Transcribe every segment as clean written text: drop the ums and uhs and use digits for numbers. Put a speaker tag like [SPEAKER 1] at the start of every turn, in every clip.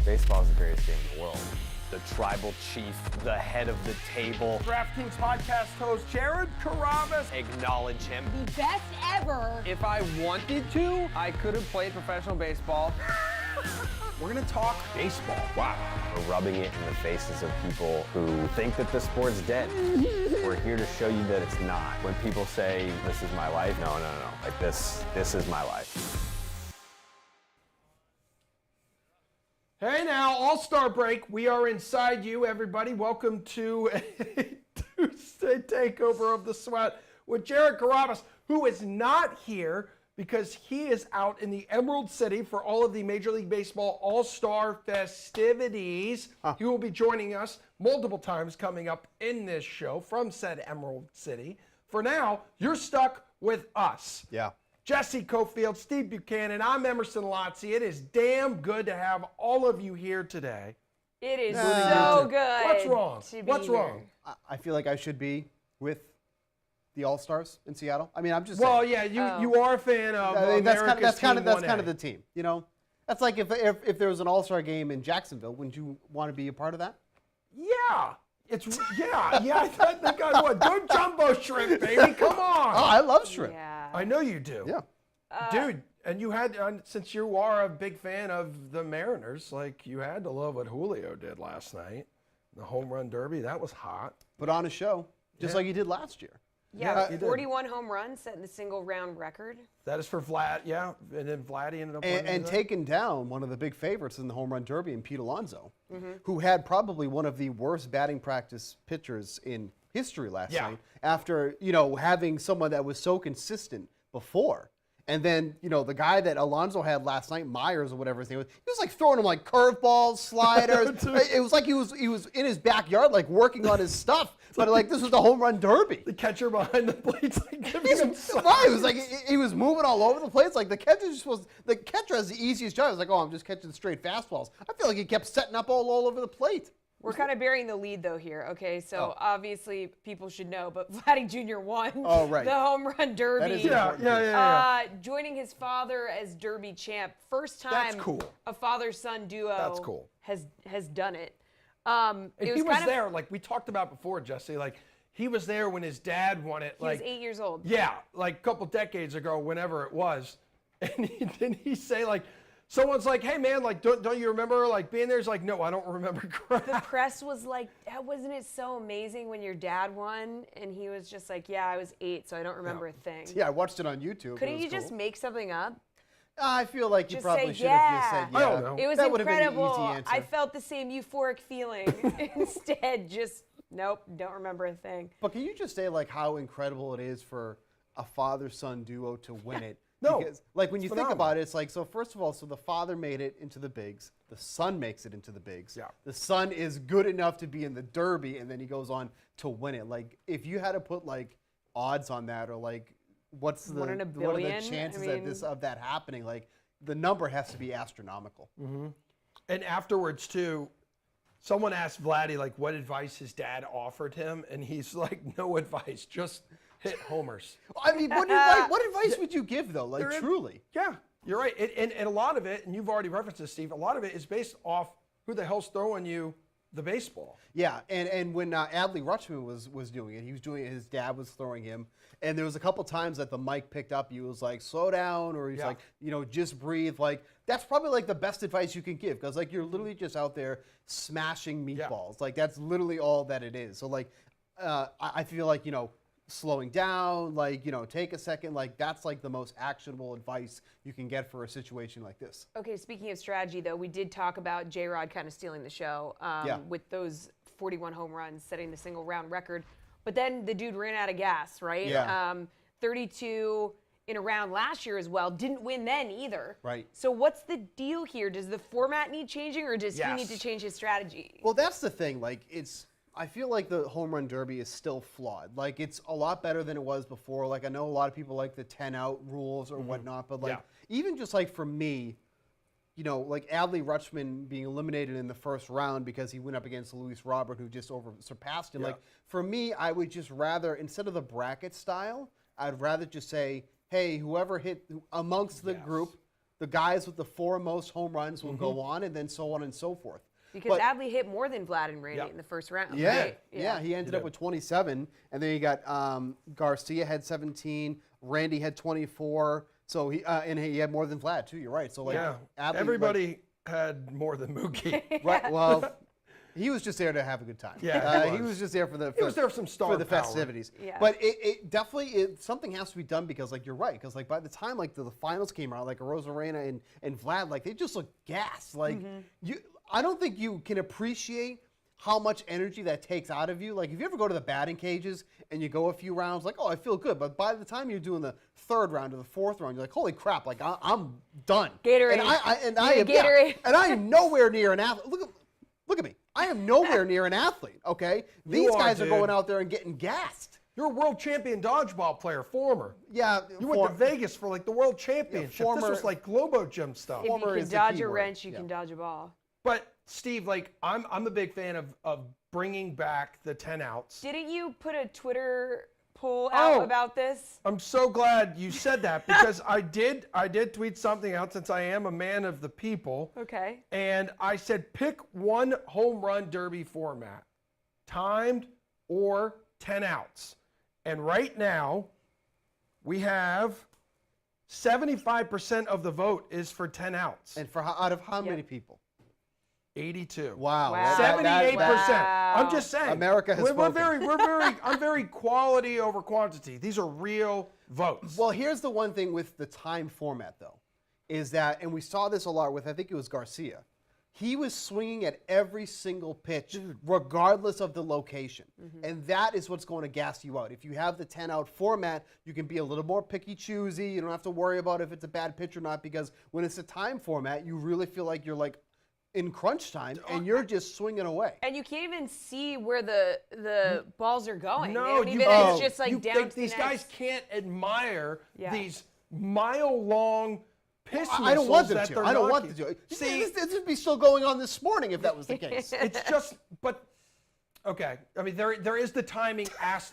[SPEAKER 1] Baseball is the greatest game in the world. The tribal chief, the head of the table.
[SPEAKER 2] DraftKings podcast host Jared Carrabis.
[SPEAKER 1] Acknowledge him.
[SPEAKER 3] The best ever.
[SPEAKER 1] If I wanted to, I could have played professional baseball.
[SPEAKER 2] We're going to talk baseball. Wow.
[SPEAKER 1] We're rubbing it in the faces of people who think that the sport's dead. We're here to show you that it's not. When people say, this is my life, no. Like this is my life.
[SPEAKER 2] Hey now, All-Star break. We are inside you, everybody. Welcome to a Tuesday takeover of the Sweat with Jared Carrabis, who is not here because he is out in the Emerald City for all of the Major League Baseball All-Star festivities. He will be joining us multiple times coming up in this show from said Emerald City. For now, you're stuck with us.
[SPEAKER 4] Yeah.
[SPEAKER 2] Jesse Cofield, Steve Buchanan, I'm Emerson Lotzi. It is damn good to have all of you here today.
[SPEAKER 3] It is so good.
[SPEAKER 2] What's wrong?
[SPEAKER 3] What's
[SPEAKER 2] wrong?
[SPEAKER 4] I feel like I should be with the All-Stars in Seattle. I mean, I'm just
[SPEAKER 2] Well,
[SPEAKER 4] saying.
[SPEAKER 2] yeah, you are a fan of
[SPEAKER 4] that's kind of
[SPEAKER 2] Team
[SPEAKER 4] the team, you know? That's like if there was an All-Star game in Jacksonville, wouldn't you want to be a part of that?
[SPEAKER 2] Yeah. I think I would. Good jumbo shrimp, baby. Come on.
[SPEAKER 4] Oh, I love shrimp.
[SPEAKER 3] Yeah.
[SPEAKER 2] I know you do.
[SPEAKER 4] Yeah.
[SPEAKER 2] Dude, and you had, since you are a big fan of the Mariners, like you had to love what Julio did last night. The home run derby, that was hot.
[SPEAKER 4] Put on a show, just like you did last year.
[SPEAKER 3] Yeah,
[SPEAKER 2] he did.
[SPEAKER 3] 41 home runs, setting the single round record.
[SPEAKER 2] That is for Vlad, yeah. And then Vladdy ended up winning
[SPEAKER 4] And
[SPEAKER 2] that.
[SPEAKER 4] taking down one of the big favorites in the home run derby, in Pete Alonso, who had probably one of the worst batting practice pitchers in history last night after, having someone that was so consistent before. And then, the guy that Alonso had last night, Myers or whatever his name was, he was like throwing him like curveballs, sliders. It was like he was in his backyard, like working on his stuff. But like this was the home run derby.
[SPEAKER 2] The catcher behind the plate's like giving him
[SPEAKER 4] Right, it was like he was moving all over the place. Like the catcher has the easiest job. It was like, I'm just catching straight fastballs. I feel like he kept setting up all over the plate.
[SPEAKER 3] We're kind of burying the lead, though, here, okay? So, obviously, people should know, but Vladdy Jr. won the home run derby.
[SPEAKER 2] Yeah.
[SPEAKER 3] Joining his father as derby champ. First time
[SPEAKER 2] That's cool.
[SPEAKER 3] a father-son duo
[SPEAKER 2] That's cool.
[SPEAKER 3] has done it.
[SPEAKER 2] And he was there, like we talked about before, Jesse. Like, he was there when his dad won it.
[SPEAKER 3] He was 8 years old.
[SPEAKER 2] Yeah, like a couple decades ago, whenever it was. And didn't he say, like, someone's like, hey, man, like, don't you remember, like, being there? He's like, no, I don't remember crap.
[SPEAKER 3] The press was like, wasn't it so amazing when your dad won? And he was just like, yeah, I was 8, so I don't remember a thing.
[SPEAKER 4] Yeah, I watched it on YouTube.
[SPEAKER 3] Couldn't you just make something up?
[SPEAKER 4] I feel like you
[SPEAKER 3] Just
[SPEAKER 4] probably
[SPEAKER 3] say,
[SPEAKER 4] should have just said,
[SPEAKER 2] I don't know.
[SPEAKER 3] It was
[SPEAKER 4] That would have been an
[SPEAKER 3] incredible.
[SPEAKER 4] easy answer.
[SPEAKER 3] I felt the same euphoric feeling. Instead, just, nope, don't remember a thing.
[SPEAKER 4] But can you just say, like, how incredible it is for a father-son duo to win it?
[SPEAKER 2] No,
[SPEAKER 4] Because, like, when you think
[SPEAKER 2] phenomenal.
[SPEAKER 4] about it, it's like, so first of all, so the father made it into the bigs. The son makes it into the bigs.
[SPEAKER 2] Yeah.
[SPEAKER 4] The son is good enough to be in the derby, and then he goes on to win it. Like, if you had to put, like, odds on that, or, like, what are
[SPEAKER 3] One in a
[SPEAKER 4] the
[SPEAKER 3] billion?
[SPEAKER 4] chances of that happening? Like, the number has to be astronomical.
[SPEAKER 2] Mm-hmm. And afterwards, too, someone asked Vladdy, like, what advice his dad offered him. And he's like, no advice, just hit homers.
[SPEAKER 4] I mean, what advice would you give, though? Like, truly?
[SPEAKER 2] Yeah, you're right. And a lot of it, and you've already referenced this, Steve, a lot of it is based off who the hell's throwing you the baseball.
[SPEAKER 4] Yeah, and when Adley Rutschman was doing it, his dad was throwing him, and there was a couple times that the mic picked up, he was like, slow down, or he's like, just breathe. Like, that's probably like the best advice you can give, because like you're literally just out there smashing meatballs. Like, that's literally all that it is. So like, I feel like, slowing down, like, take a second, like that's like the most actionable advice you can get for a situation like this.
[SPEAKER 3] Okay, speaking of strategy, though, we did talk about J-Rod kind of stealing the show with those 41 home runs, setting the single round record. But then the dude ran out of gas, right?
[SPEAKER 4] Yeah.
[SPEAKER 3] 32 in a round last year as well. Didn't win then either.
[SPEAKER 4] Right.
[SPEAKER 3] So what's the deal here? Does the format need changing, or does he need to change his strategy?
[SPEAKER 4] Well, that's the thing. Like, I feel like the home run derby is still flawed. Like, it's a lot better than it was before. Like, I know a lot of people like the 10-out rules or whatnot, but like, even just like for me, like Adley Rutschman being eliminated in the first round because he went up against Luis Robert, who just surpassed him.
[SPEAKER 2] Yeah.
[SPEAKER 4] Like, for me, I would just rather, instead of the bracket style, I'd rather just say, hey, whoever hit amongst the group the guys with the 4 most home runs will go on, and then so on and so forth.
[SPEAKER 3] Because Adley hit more than Vlad and Randy in the first round.
[SPEAKER 4] Yeah,
[SPEAKER 3] right?
[SPEAKER 4] yeah, he ended up with 27, and then you got Garcia had 17, Randy had 24, so and he had more than Vlad too. You're right. So like, Adley,
[SPEAKER 2] everybody had more than Mookie.
[SPEAKER 4] right? Well, he was just there to have a good time.
[SPEAKER 2] Yeah,
[SPEAKER 4] he was just there for the festivities.
[SPEAKER 3] Yeah.
[SPEAKER 4] But it definitely something has to be done because like you're right because like by the time like the finals came out like Rosarena and Vlad like they just looked gassed like I don't think you can appreciate how much energy that takes out of you. Like if you ever go to the batting cages and you go a few rounds, like, oh, I feel good. But by the time you're doing the 3rd round or the 4th round, you're like, holy crap, like I'm done.
[SPEAKER 3] Gatorade.
[SPEAKER 4] And I am nowhere near an athlete. Look at me. I am nowhere near an athlete, okay? These guys are going out there and getting gassed.
[SPEAKER 2] You're a world champion dodgeball player, former.
[SPEAKER 4] Yeah.
[SPEAKER 2] You went to Vegas for like the world championship. This was like Globo Gym stuff.
[SPEAKER 3] If you can dodge a wrench, you can dodge a ball.
[SPEAKER 2] But Steve, like I'm a big fan of bringing back the 10 outs.
[SPEAKER 3] Didn't you put a Twitter poll out about this?
[SPEAKER 2] I'm so glad you said that because I did tweet something out since I am a man of the people.
[SPEAKER 3] Okay.
[SPEAKER 2] And I said pick one home run derby format, timed or 10 outs. And right now we have 75% of the vote is for 10 outs.
[SPEAKER 4] And out of how many people?
[SPEAKER 2] 82.
[SPEAKER 4] Wow.
[SPEAKER 2] 78%.
[SPEAKER 3] Wow.
[SPEAKER 2] I'm just saying.
[SPEAKER 4] America has spoken.
[SPEAKER 2] I'm very quality over quantity. These are real votes.
[SPEAKER 4] Well, here's the one thing with the time format, though, is that, and we saw this a lot with, I think it was Garcia. He was swinging at every single pitch, regardless of the location. And that is what's going to gas you out. If you have the 10-out format, you can be a little more picky-choosy. You don't have to worry about if it's a bad pitch or not, because when it's a time format, you really feel like you're like, in crunch time, and you're just swinging away.
[SPEAKER 3] And you can't even see where the balls are going.
[SPEAKER 2] No,
[SPEAKER 3] it's just like down to
[SPEAKER 2] these
[SPEAKER 3] the
[SPEAKER 2] guys
[SPEAKER 3] next.
[SPEAKER 2] can't admire these mile-long piss
[SPEAKER 4] I don't want them
[SPEAKER 2] that
[SPEAKER 4] to.
[SPEAKER 2] they're
[SPEAKER 4] I don't want
[SPEAKER 2] knocking.
[SPEAKER 4] them to.
[SPEAKER 2] See,
[SPEAKER 4] this would be still going on this morning if that was the case.
[SPEAKER 2] it's just, but okay. I mean, there is the timing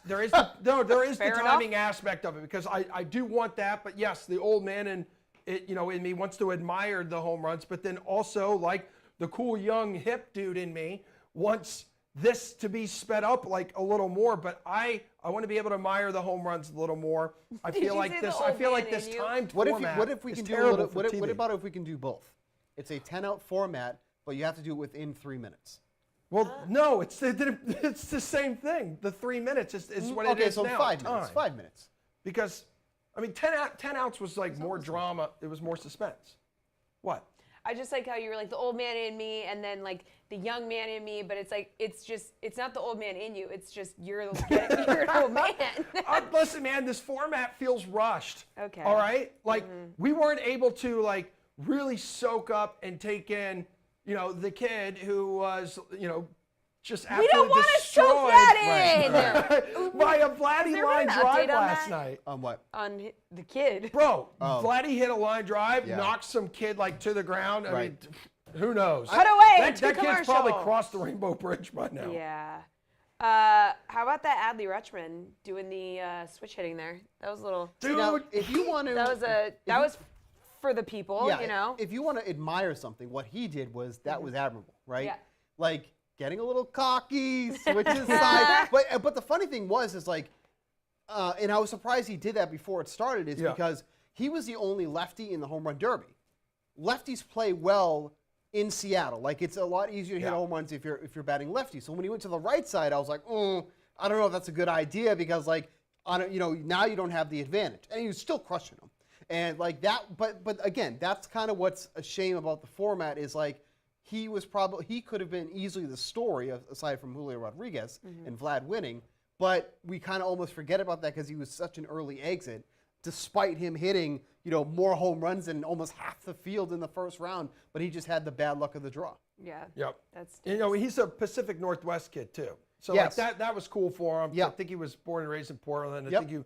[SPEAKER 2] there is the timing aspect of it because I do want that, but yes, the old man in me wants to admire the home runs, but then also like the cool young hip dude in me wants this to be sped up like a little more, but I want to be able to admire the home runs a little more. I feel like this timed format
[SPEAKER 4] what if we can
[SPEAKER 2] is
[SPEAKER 4] do
[SPEAKER 2] terrible for TV.
[SPEAKER 4] what about if we can do both? It's a 10-out format, but you have to do it within 3 minutes.
[SPEAKER 2] Well, no, it's the same thing. The 3 minutes is what it is
[SPEAKER 4] so
[SPEAKER 2] now.
[SPEAKER 4] 5 minutes. 5 minutes.
[SPEAKER 2] Because, I mean, 10 outs was like more drama. It was more suspense. What?
[SPEAKER 3] I just like how you were like the old man in me and then like the young man in me, but it's like, it's not the old man in you. It's just you're an old man.
[SPEAKER 2] Listen, man, this format feels rushed.
[SPEAKER 3] Okay.
[SPEAKER 2] All right? Like, we weren't able to like really soak up and take in, the kid who was, just absolutely
[SPEAKER 3] we don't want to soak
[SPEAKER 2] destroyed
[SPEAKER 3] that in.
[SPEAKER 2] by a Vladdy line drive last night.
[SPEAKER 4] On what?
[SPEAKER 3] On the kid.
[SPEAKER 2] Bro, Vladdy hit a line drive,
[SPEAKER 4] Yeah.
[SPEAKER 2] knocked some kid like to the ground. I mean, who knows?
[SPEAKER 3] Cut away.
[SPEAKER 2] That kid's probably crossed the Rainbow Bridge by now.
[SPEAKER 3] Yeah. How about that Adley Rutschman doing the switch hitting there? That was a little.
[SPEAKER 2] Dude,
[SPEAKER 4] Now, if you want to,
[SPEAKER 3] That was for the people.
[SPEAKER 4] If you want to admire something, what he did was admirable, right?
[SPEAKER 3] Yeah.
[SPEAKER 4] Like getting a little cocky, switching sides. But the funny thing is like, and I was surprised he did that before it started, because he was the only lefty in the home run derby. Lefties play well in Seattle. Like it's a lot easier to hit home runs if you're batting lefty. So when he went to the right side, I was like, I don't know if that's a good idea because like now you don't have the advantage, and he was still crushing them. And like that, but again, that's kind of what's a shame about the format is like he could have been easily the story aside from Julio Rodriguez and Vlad winning, but we kind of almost forget about that because he was such an early exit, despite him hitting more home runs than almost half the field in the first round, but he just had the bad luck of the draw.
[SPEAKER 3] Yeah.
[SPEAKER 2] Yep.
[SPEAKER 3] That's.
[SPEAKER 2] He's a Pacific Northwest kid too, so
[SPEAKER 4] Yes.
[SPEAKER 2] like that was cool for him.
[SPEAKER 4] Yeah.
[SPEAKER 2] I think he was born and raised in Portland. I
[SPEAKER 4] Yep.
[SPEAKER 2] think he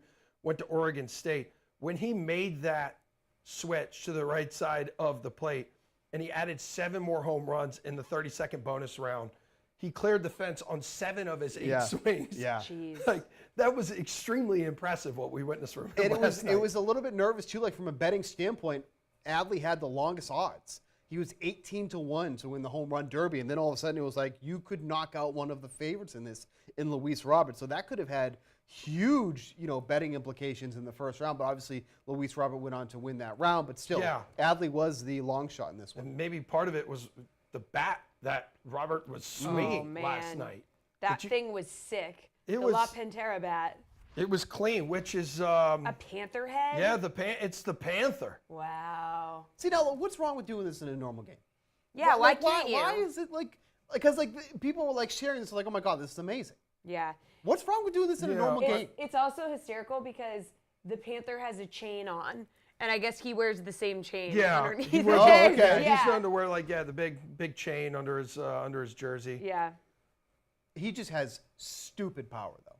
[SPEAKER 2] went to Oregon State. When he made that switch to the right side of the plate and he added 7 more home runs in the 32nd bonus round, he cleared the fence on 7 of his 8 swings.
[SPEAKER 4] Yeah.
[SPEAKER 3] Jeez.
[SPEAKER 2] Like that was extremely impressive what we witnessed from him
[SPEAKER 4] And
[SPEAKER 2] last night.
[SPEAKER 4] it was a little bit nervous too, like from a betting standpoint. Adley had the longest odds. He was 18-1 to win the home run derby, and then all of a sudden it was like you could knock out one of the favorites in Luis Robert. So that could have had huge, betting implications in the first round. But obviously Luis Robert went on to win that round. But still, Adley was the long shot in this one.
[SPEAKER 2] And maybe part of it was the bat that Robert was swinging last night.
[SPEAKER 3] That thing was sick.
[SPEAKER 2] It
[SPEAKER 3] was La Pantera bat.
[SPEAKER 2] It was clean, which is
[SPEAKER 3] a panther head.
[SPEAKER 2] Yeah, it's the panther.
[SPEAKER 3] Wow.
[SPEAKER 4] See, now what's wrong with doing this in a normal game?
[SPEAKER 3] Yeah, why can't you?
[SPEAKER 4] Why is it because people were sharing this oh my God, this is amazing.
[SPEAKER 3] Yeah.
[SPEAKER 4] What's wrong with doing this in a normal game?
[SPEAKER 3] It's also hysterical because the panther has a chain on, and I guess he wears the same chain underneath.
[SPEAKER 2] He wears,
[SPEAKER 4] okay.
[SPEAKER 2] He's known to wear the big chain under his jersey.
[SPEAKER 3] Yeah.
[SPEAKER 4] He just has stupid power though.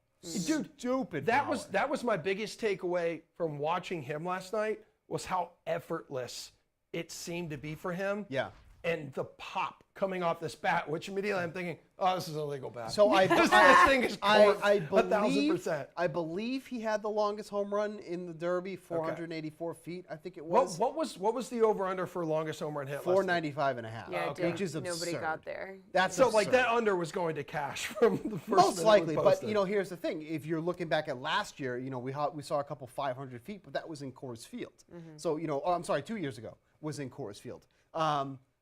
[SPEAKER 2] Dude,
[SPEAKER 4] Stupid
[SPEAKER 2] that
[SPEAKER 4] power.
[SPEAKER 2] was my biggest takeaway from watching him last night was how effortless it seemed to be for him.
[SPEAKER 4] Yeah.
[SPEAKER 2] And the pop coming off this bat, which immediately I'm thinking, oh, this is an illegal bat.
[SPEAKER 4] So
[SPEAKER 2] this thing is
[SPEAKER 4] I
[SPEAKER 2] 1,000%.
[SPEAKER 4] I believe he had the longest home run in the Derby, 484 feet, I think it was.
[SPEAKER 2] What was the over/under for longest home run hit?
[SPEAKER 4] 495 and a half.
[SPEAKER 3] Yeah,
[SPEAKER 4] which is absurd.
[SPEAKER 3] Nobody got there.
[SPEAKER 4] That's
[SPEAKER 2] so
[SPEAKER 4] absurd.
[SPEAKER 2] that under was going to cash from the first.
[SPEAKER 4] Most likely, but
[SPEAKER 2] posted.
[SPEAKER 4] here's the thing: if you're looking back at last year, we saw a couple 500 feet, but that was in Coors Field. So I'm sorry, 2 years ago was in Coors Field.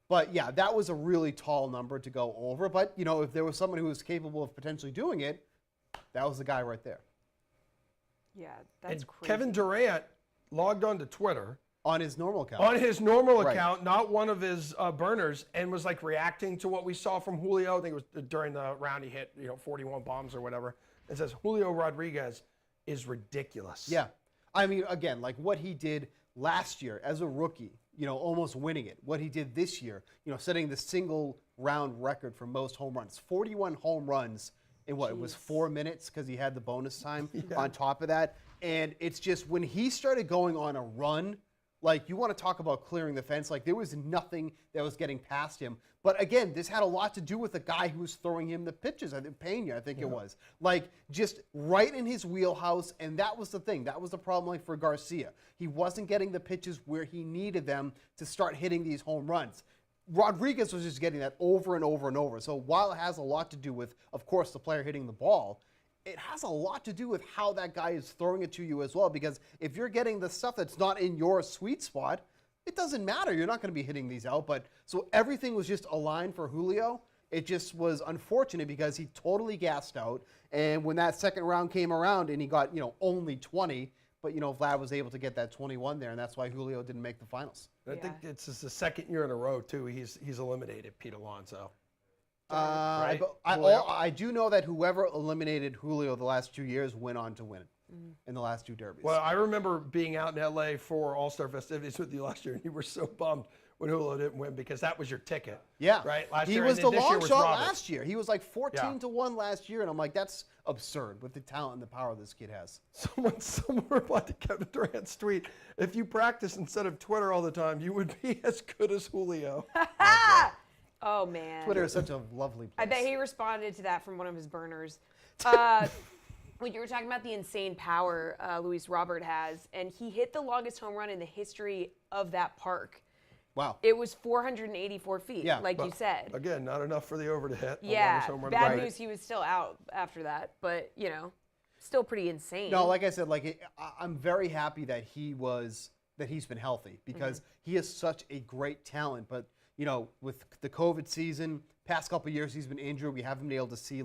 [SPEAKER 4] But yeah, that was a really tall number to go over. But if there was someone who was capable of potentially doing it, that was the guy right there.
[SPEAKER 3] Yeah, that's
[SPEAKER 2] and
[SPEAKER 3] crazy.
[SPEAKER 2] Kevin Durant logged onto Twitter
[SPEAKER 4] on his normal account.
[SPEAKER 2] On his normal account, not one of his burners, and was reacting to what we saw from Julio. I think it was during the round he hit 41 bombs or whatever. It says Julio Rodriguez is ridiculous.
[SPEAKER 4] Yeah, I mean, again, what he did last year as a rookie. Almost winning it. What he did this year, setting the single round record for most home runs. 41 home runs in what? Jeez. It was 4 minutes because he had the bonus time on top of that. And it's just when he started going on a run, you want to talk about clearing the fence. There was nothing that was getting past him. But again, this had a lot to do with the guy who was throwing him the pitches. I think Pena, it was. Just right in his wheelhouse. And that was the thing. That was the problem for Garcia. He wasn't getting the pitches where he needed them to start hitting these home runs. Rodriguez was just getting that over and over and over. So while it has a lot to do with, of course, the player hitting the ball, it has a lot to do with how that guy is throwing it to you as well. Because if you're getting the stuff that's not in your sweet spot, it doesn't matter. You're not going to be hitting these out. But so everything was just aligned for Julio. It just was unfortunate because he totally gassed out. And when that second round came around and he got, only 20, but, Vlad was able to get that 21 there. And that's why Julio didn't make the finals.
[SPEAKER 2] I think it's the second year in a row, too. He's eliminated Pete Alonso.
[SPEAKER 4] Right? I do know that whoever eliminated Julio the last 2 years went on to win in the last two derbies.
[SPEAKER 2] Well, I remember being out in L.A. for All-Star festivities with you last year, and you were so bummed when Julio didn't win because that was your ticket.
[SPEAKER 4] Yeah.
[SPEAKER 2] Right? Last
[SPEAKER 4] he
[SPEAKER 2] year.
[SPEAKER 4] was the long shot
[SPEAKER 2] Robert.
[SPEAKER 4] last year. He was 14-1 last year, and I'm that's absurd with the talent and the power this kid has.
[SPEAKER 2] Someone replied to Kevin Durant's tweet, if you practice instead of Twitter all the time, you would be as good as Julio.
[SPEAKER 3] Oh, man.
[SPEAKER 4] Twitter is such a lovely place.
[SPEAKER 3] I bet he responded to that from one of his burners. When you were talking about the insane power Luis Robert has, and he hit the longest home run in the history of that park.
[SPEAKER 4] Wow.
[SPEAKER 3] It was 484 feet, you said.
[SPEAKER 2] Again, not enough for the over to hit.
[SPEAKER 3] Yeah, bad news, he was still out after that, but, still pretty insane.
[SPEAKER 4] No, like I said, I'm very happy that he's been healthy because he is such a great talent, but with the COVID season, past couple of years he's been injured. We haven't been able to see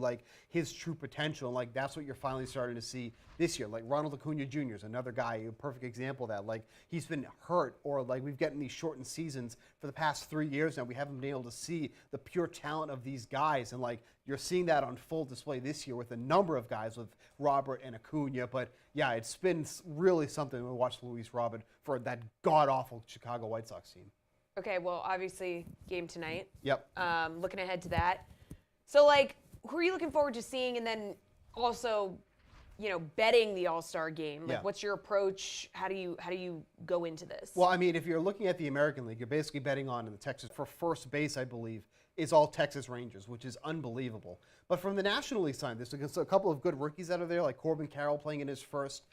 [SPEAKER 4] his true potential, and that's what you're finally starting to see this year. Ronald Acuna Jr. is another guy, a perfect example of that. He's been hurt, or we've gotten these shortened seasons for the past 3 years now. We haven't been able to see the pure talent of these guys, and you're seeing that on full display this year with a number of guys with Robert and Acuna. But yeah, it's been really something to watch Luis Robert for that god-awful Chicago White Sox team.
[SPEAKER 3] Okay, well, obviously, game tonight.
[SPEAKER 4] Yep.
[SPEAKER 3] Looking ahead to that. So, who are you looking forward to seeing? And then also, betting the All-Star game? Like,
[SPEAKER 4] Yeah.
[SPEAKER 3] what's your approach? How do you go into this?
[SPEAKER 4] Well, I mean, if you're looking at the American League, you're basically betting on the Texas for first base, I believe, is all Texas Rangers, which is unbelievable. But from the National League side, there's a couple of good rookies out of there, like Corbin Carroll playing in his first,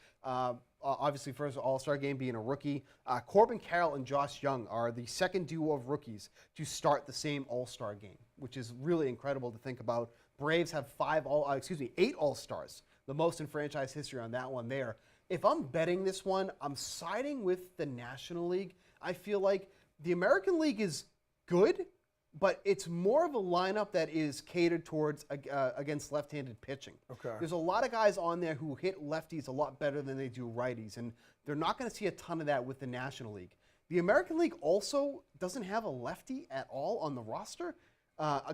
[SPEAKER 4] obviously first All-Star game being a rookie. Corbin Carroll and Josh Young are the second duo of rookies to start the same All-Star game, which is really incredible to think about. Braves have 8 All-Stars, the most in franchise history on that one there. If I'm betting this one, I'm siding with the National League. I feel like the American League is good, but it's more of a lineup that is catered towards against left-handed pitching.
[SPEAKER 2] Okay.
[SPEAKER 4] There's a lot of guys on there who hit lefties a lot better than they do righties, and they're not going to see a ton of that with the National League. The American League also doesn't have a lefty at all on the roster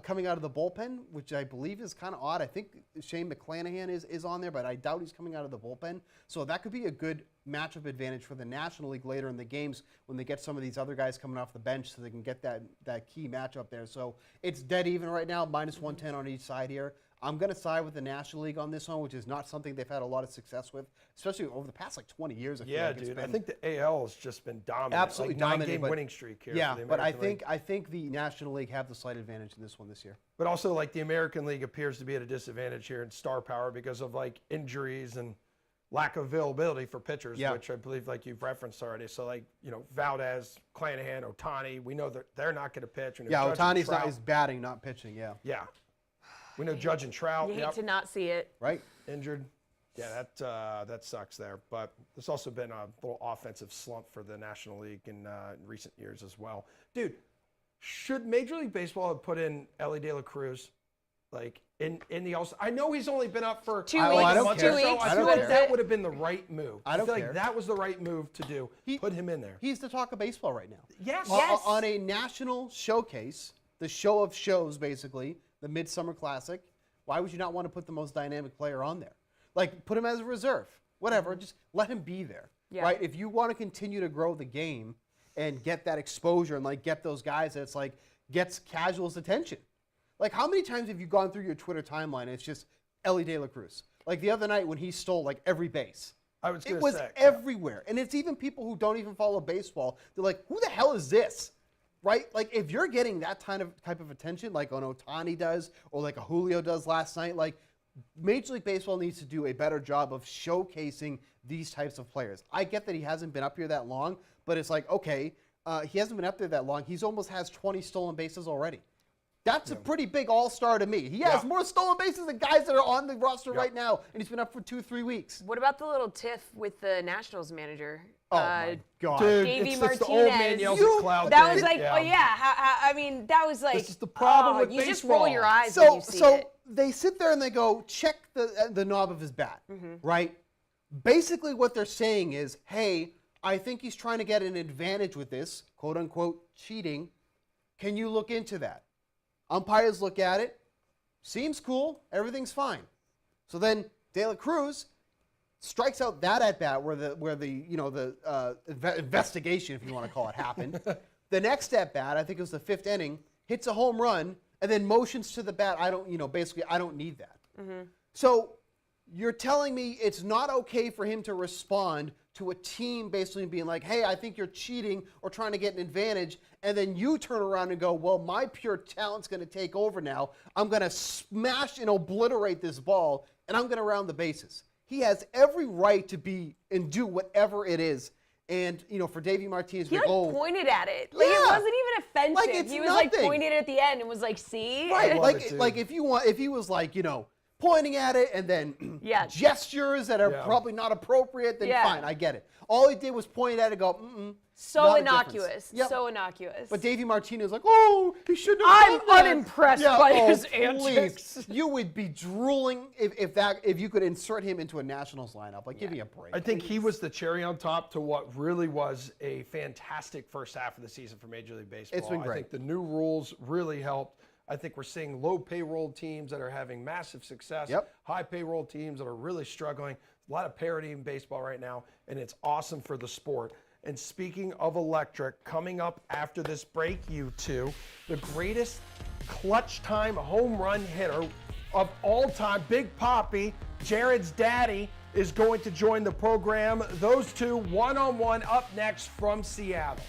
[SPEAKER 4] coming out of the bullpen, which I believe is kind of odd. I think Shane McClanahan is on there, but I doubt he's coming out of the bullpen. So that could be a good matchup advantage for the National League later in the games when they get some of these other guys coming off the bench so they can get that key matchup there. So it's dead even right now, minus 110 on each side here. I'm going to side with the National League on this one, which is not something they've had a lot of success with, especially over the past 20 years. I feel like it's
[SPEAKER 2] dude.
[SPEAKER 4] been
[SPEAKER 2] I think the AL has just been dominant.
[SPEAKER 4] absolutely dominant.
[SPEAKER 2] 9-game winning streak here.
[SPEAKER 4] Yeah,
[SPEAKER 2] for the
[SPEAKER 4] but I
[SPEAKER 2] American League.
[SPEAKER 4] think the National League have the slight advantage in this one this year.
[SPEAKER 2] But also, like, the American League appears to be at a disadvantage here in star power because of, like, injuries and lack of availability for pitchers,
[SPEAKER 4] Yeah.
[SPEAKER 2] which I believe, like, you've referenced already. So, like, Valdez, Clanahan, Ohtani, we know that they're not going to pitch. We know
[SPEAKER 4] Yeah,
[SPEAKER 2] Judge and
[SPEAKER 4] Ohtani's
[SPEAKER 2] Trout-
[SPEAKER 4] is batting, not pitching. Yeah,
[SPEAKER 2] Yeah. We know Judge and Trout.
[SPEAKER 3] you hate to not see it.
[SPEAKER 4] right.
[SPEAKER 2] Injured. Yeah, that sucks there. But there's also been a little offensive slump for the National League in recent years as well. Dude, should Major League Baseball have put in Ellie De La Cruz, like, in the All-Star? I know he's only been up for
[SPEAKER 3] 2
[SPEAKER 4] I
[SPEAKER 3] weeks.
[SPEAKER 4] don't
[SPEAKER 2] month
[SPEAKER 4] care.
[SPEAKER 2] or so.
[SPEAKER 3] 2 weeks.
[SPEAKER 2] I
[SPEAKER 4] I
[SPEAKER 2] feel
[SPEAKER 4] don't
[SPEAKER 2] like
[SPEAKER 4] care.
[SPEAKER 2] that would have been the right move.
[SPEAKER 4] I don't
[SPEAKER 2] feel
[SPEAKER 4] care.
[SPEAKER 2] like that was the right move to do. Put him in there.
[SPEAKER 4] He's the talk of baseball right now.
[SPEAKER 2] Yes.
[SPEAKER 3] Yes.
[SPEAKER 4] On a national showcase, the show of shows, basically, the Midsummer Classic, why would you not want to put the most dynamic player on there? Like, put him as a reserve. Whatever, just let him be there.
[SPEAKER 3] Yeah.
[SPEAKER 4] Right? If you want to continue to grow the game and get that exposure and, like, get those guys that's, like, gets casuals' attention. Like, how many times have you gone through your Twitter timeline and it's just Ellie De La Cruz? Like, the other night when he stole, like, every base.
[SPEAKER 2] I was
[SPEAKER 4] It
[SPEAKER 2] going to
[SPEAKER 4] was
[SPEAKER 2] say.
[SPEAKER 4] everywhere. And it's even people who don't even follow baseball. They're like, who the hell is this? Right? Like, if you're getting that type of attention, like an Ohtani does, or like a Julio does last night, like, Major League Baseball needs to do a better job of showcasing these types of players. I get that he hasn't been up here that long, but it's like, okay, he hasn't been up there that long. He's almost has 20 stolen bases already. That's a pretty big all-star to me. He has more stolen bases than guys that are on the roster right now, and he's been up for 2-3 weeks.
[SPEAKER 3] What about the little tiff with the Nationals manager?
[SPEAKER 4] Oh, my God.
[SPEAKER 2] Dude,
[SPEAKER 3] Davey
[SPEAKER 2] it's the old man
[SPEAKER 3] Martinez.
[SPEAKER 2] yells
[SPEAKER 4] You-
[SPEAKER 2] at cloud
[SPEAKER 3] That
[SPEAKER 2] thing.
[SPEAKER 3] was like, oh yeah. I mean, that was like.
[SPEAKER 2] This is the problem with
[SPEAKER 3] you just roll
[SPEAKER 2] baseball.
[SPEAKER 3] your eyes when you see
[SPEAKER 4] So
[SPEAKER 3] it.
[SPEAKER 4] they sit there and they go, check the knob of his bat, right? Basically what they're saying is, hey, I think he's trying to get an advantage with this, quote unquote, cheating. Can you look into that? Umpires look at it. Seems cool. Everything's fine. So then De La Cruz strikes out that at bat where the investigation, if you want to call it, happened. The next at bat, I think it was the 5th inning, hits a home run and then motions to the bat. I don't need that. So you're telling me it's not okay for him to respond to a team basically being like, hey, I think you're cheating or trying to get an advantage, and then you turn around and go, well, my pure talent's going to take over now. I'm going to smash and obliterate this ball, and I'm going to round the bases. He has every right to be and do whatever it is. And, for Davey Martinez,
[SPEAKER 3] He
[SPEAKER 4] we
[SPEAKER 3] like pointed at it. Like it
[SPEAKER 4] Yeah.
[SPEAKER 3] wasn't even offensive.
[SPEAKER 4] Like, it's
[SPEAKER 3] he was like
[SPEAKER 4] nothing.
[SPEAKER 3] pointed at the end and was like, see?
[SPEAKER 4] right,
[SPEAKER 2] love it,
[SPEAKER 4] like
[SPEAKER 2] too.
[SPEAKER 4] if he was like, pointing at it and then
[SPEAKER 3] Yeah.
[SPEAKER 4] gestures that are
[SPEAKER 2] Yeah.
[SPEAKER 4] probably not appropriate, then
[SPEAKER 3] Yeah.
[SPEAKER 4] fine, I get it. All he did was point at it and go,
[SPEAKER 3] So
[SPEAKER 4] not a
[SPEAKER 3] innocuous.
[SPEAKER 4] difference. Yep.
[SPEAKER 3] So innocuous.
[SPEAKER 4] But Davey Martinez like, oh, he shouldn't have
[SPEAKER 3] I'm
[SPEAKER 4] done that.
[SPEAKER 3] unimpressed by his
[SPEAKER 4] please.
[SPEAKER 3] antics.
[SPEAKER 4] You would be drooling if you could insert him into a Nationals lineup. Like, give me a break.
[SPEAKER 2] I think he was the cherry on top to what really was a fantastic first half of the season for Major League Baseball.
[SPEAKER 4] It's been great.
[SPEAKER 2] I think the new rules really helped. I think we're seeing low payroll teams that are having massive success,
[SPEAKER 4] Yep.
[SPEAKER 2] high payroll teams that are really struggling. A lot of parity in baseball right now, and it's awesome for the sport. And speaking of electric, coming up after this break, you two, the greatest clutch time home run hitter of all time, Big Papi, Jared's daddy, is going to join the program. Those two one-on-one up next from Seattle.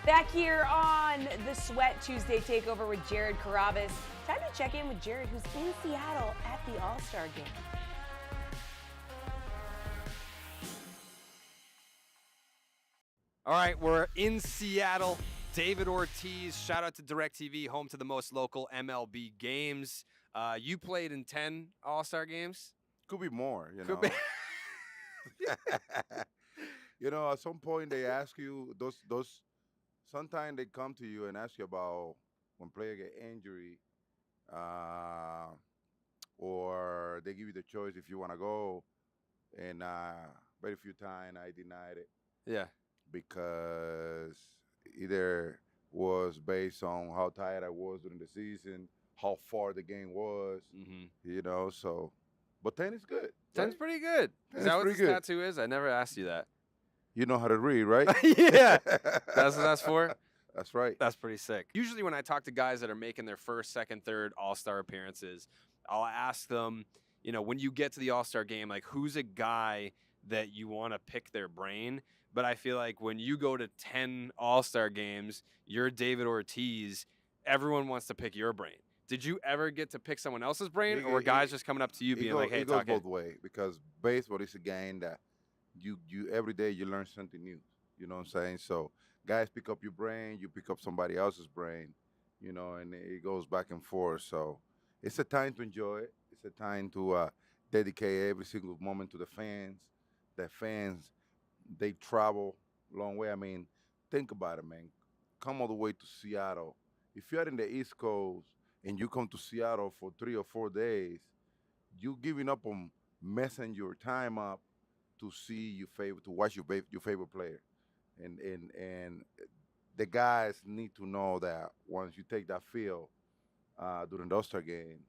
[SPEAKER 3] Back here on the Sweat Tuesday Takeover with Jared Carrabis. Time to check in with Jared, who's in Seattle at the All-Star game.
[SPEAKER 5] All right, we're in Seattle. David Ortiz, shout out to DirecTV, home to the most local MLB games. You played in 10 All-Star games?
[SPEAKER 6] Could be more, you
[SPEAKER 5] Could
[SPEAKER 6] know.
[SPEAKER 5] be.
[SPEAKER 6] You know, at some point they ask you those. Sometimes they come to you and ask you about when player get injury, or they give you the choice if you want to go. And very few times I denied it
[SPEAKER 5] Yeah.
[SPEAKER 6] because either was based on how tired I was during the season, how far the game was, you know. So, but 10 is good.
[SPEAKER 5] 10's
[SPEAKER 6] right?
[SPEAKER 5] pretty good. Is that what
[SPEAKER 6] pretty
[SPEAKER 5] this
[SPEAKER 6] good.
[SPEAKER 5] tattoo is? I never asked you that.
[SPEAKER 6] You know how to read, right?
[SPEAKER 5] Yeah. That's what that's for?
[SPEAKER 6] That's right.
[SPEAKER 5] That's pretty sick. Usually when I talk to guys that are making their first, second, third All-Star appearances, I'll ask them, you know, when you get to the All-Star game, like who's a guy that you want to pick their brain? But I feel like when you go to 10 All-Star games, you're David Ortiz, everyone wants to pick your brain. Did you ever get to pick someone else's brain, or were guys just coming up to you being like, hey,
[SPEAKER 6] it goes
[SPEAKER 5] talk
[SPEAKER 6] both ways, because baseball is a game that you every day you learn something new. You know what I'm saying? So guys pick up your brain, you pick up somebody else's brain, you know, and it goes back and forth. So it's a time to enjoy it. It's a time to dedicate every single moment to the fans. The fans, they travel a long way. I mean, think about it, man. Come all the way to Seattle. If you're in the East Coast and you come to Seattle for 3 or 4 days, you giving up on messing your time up to watch your favorite player, and the guys need to know that once you take that field during the All-Star game,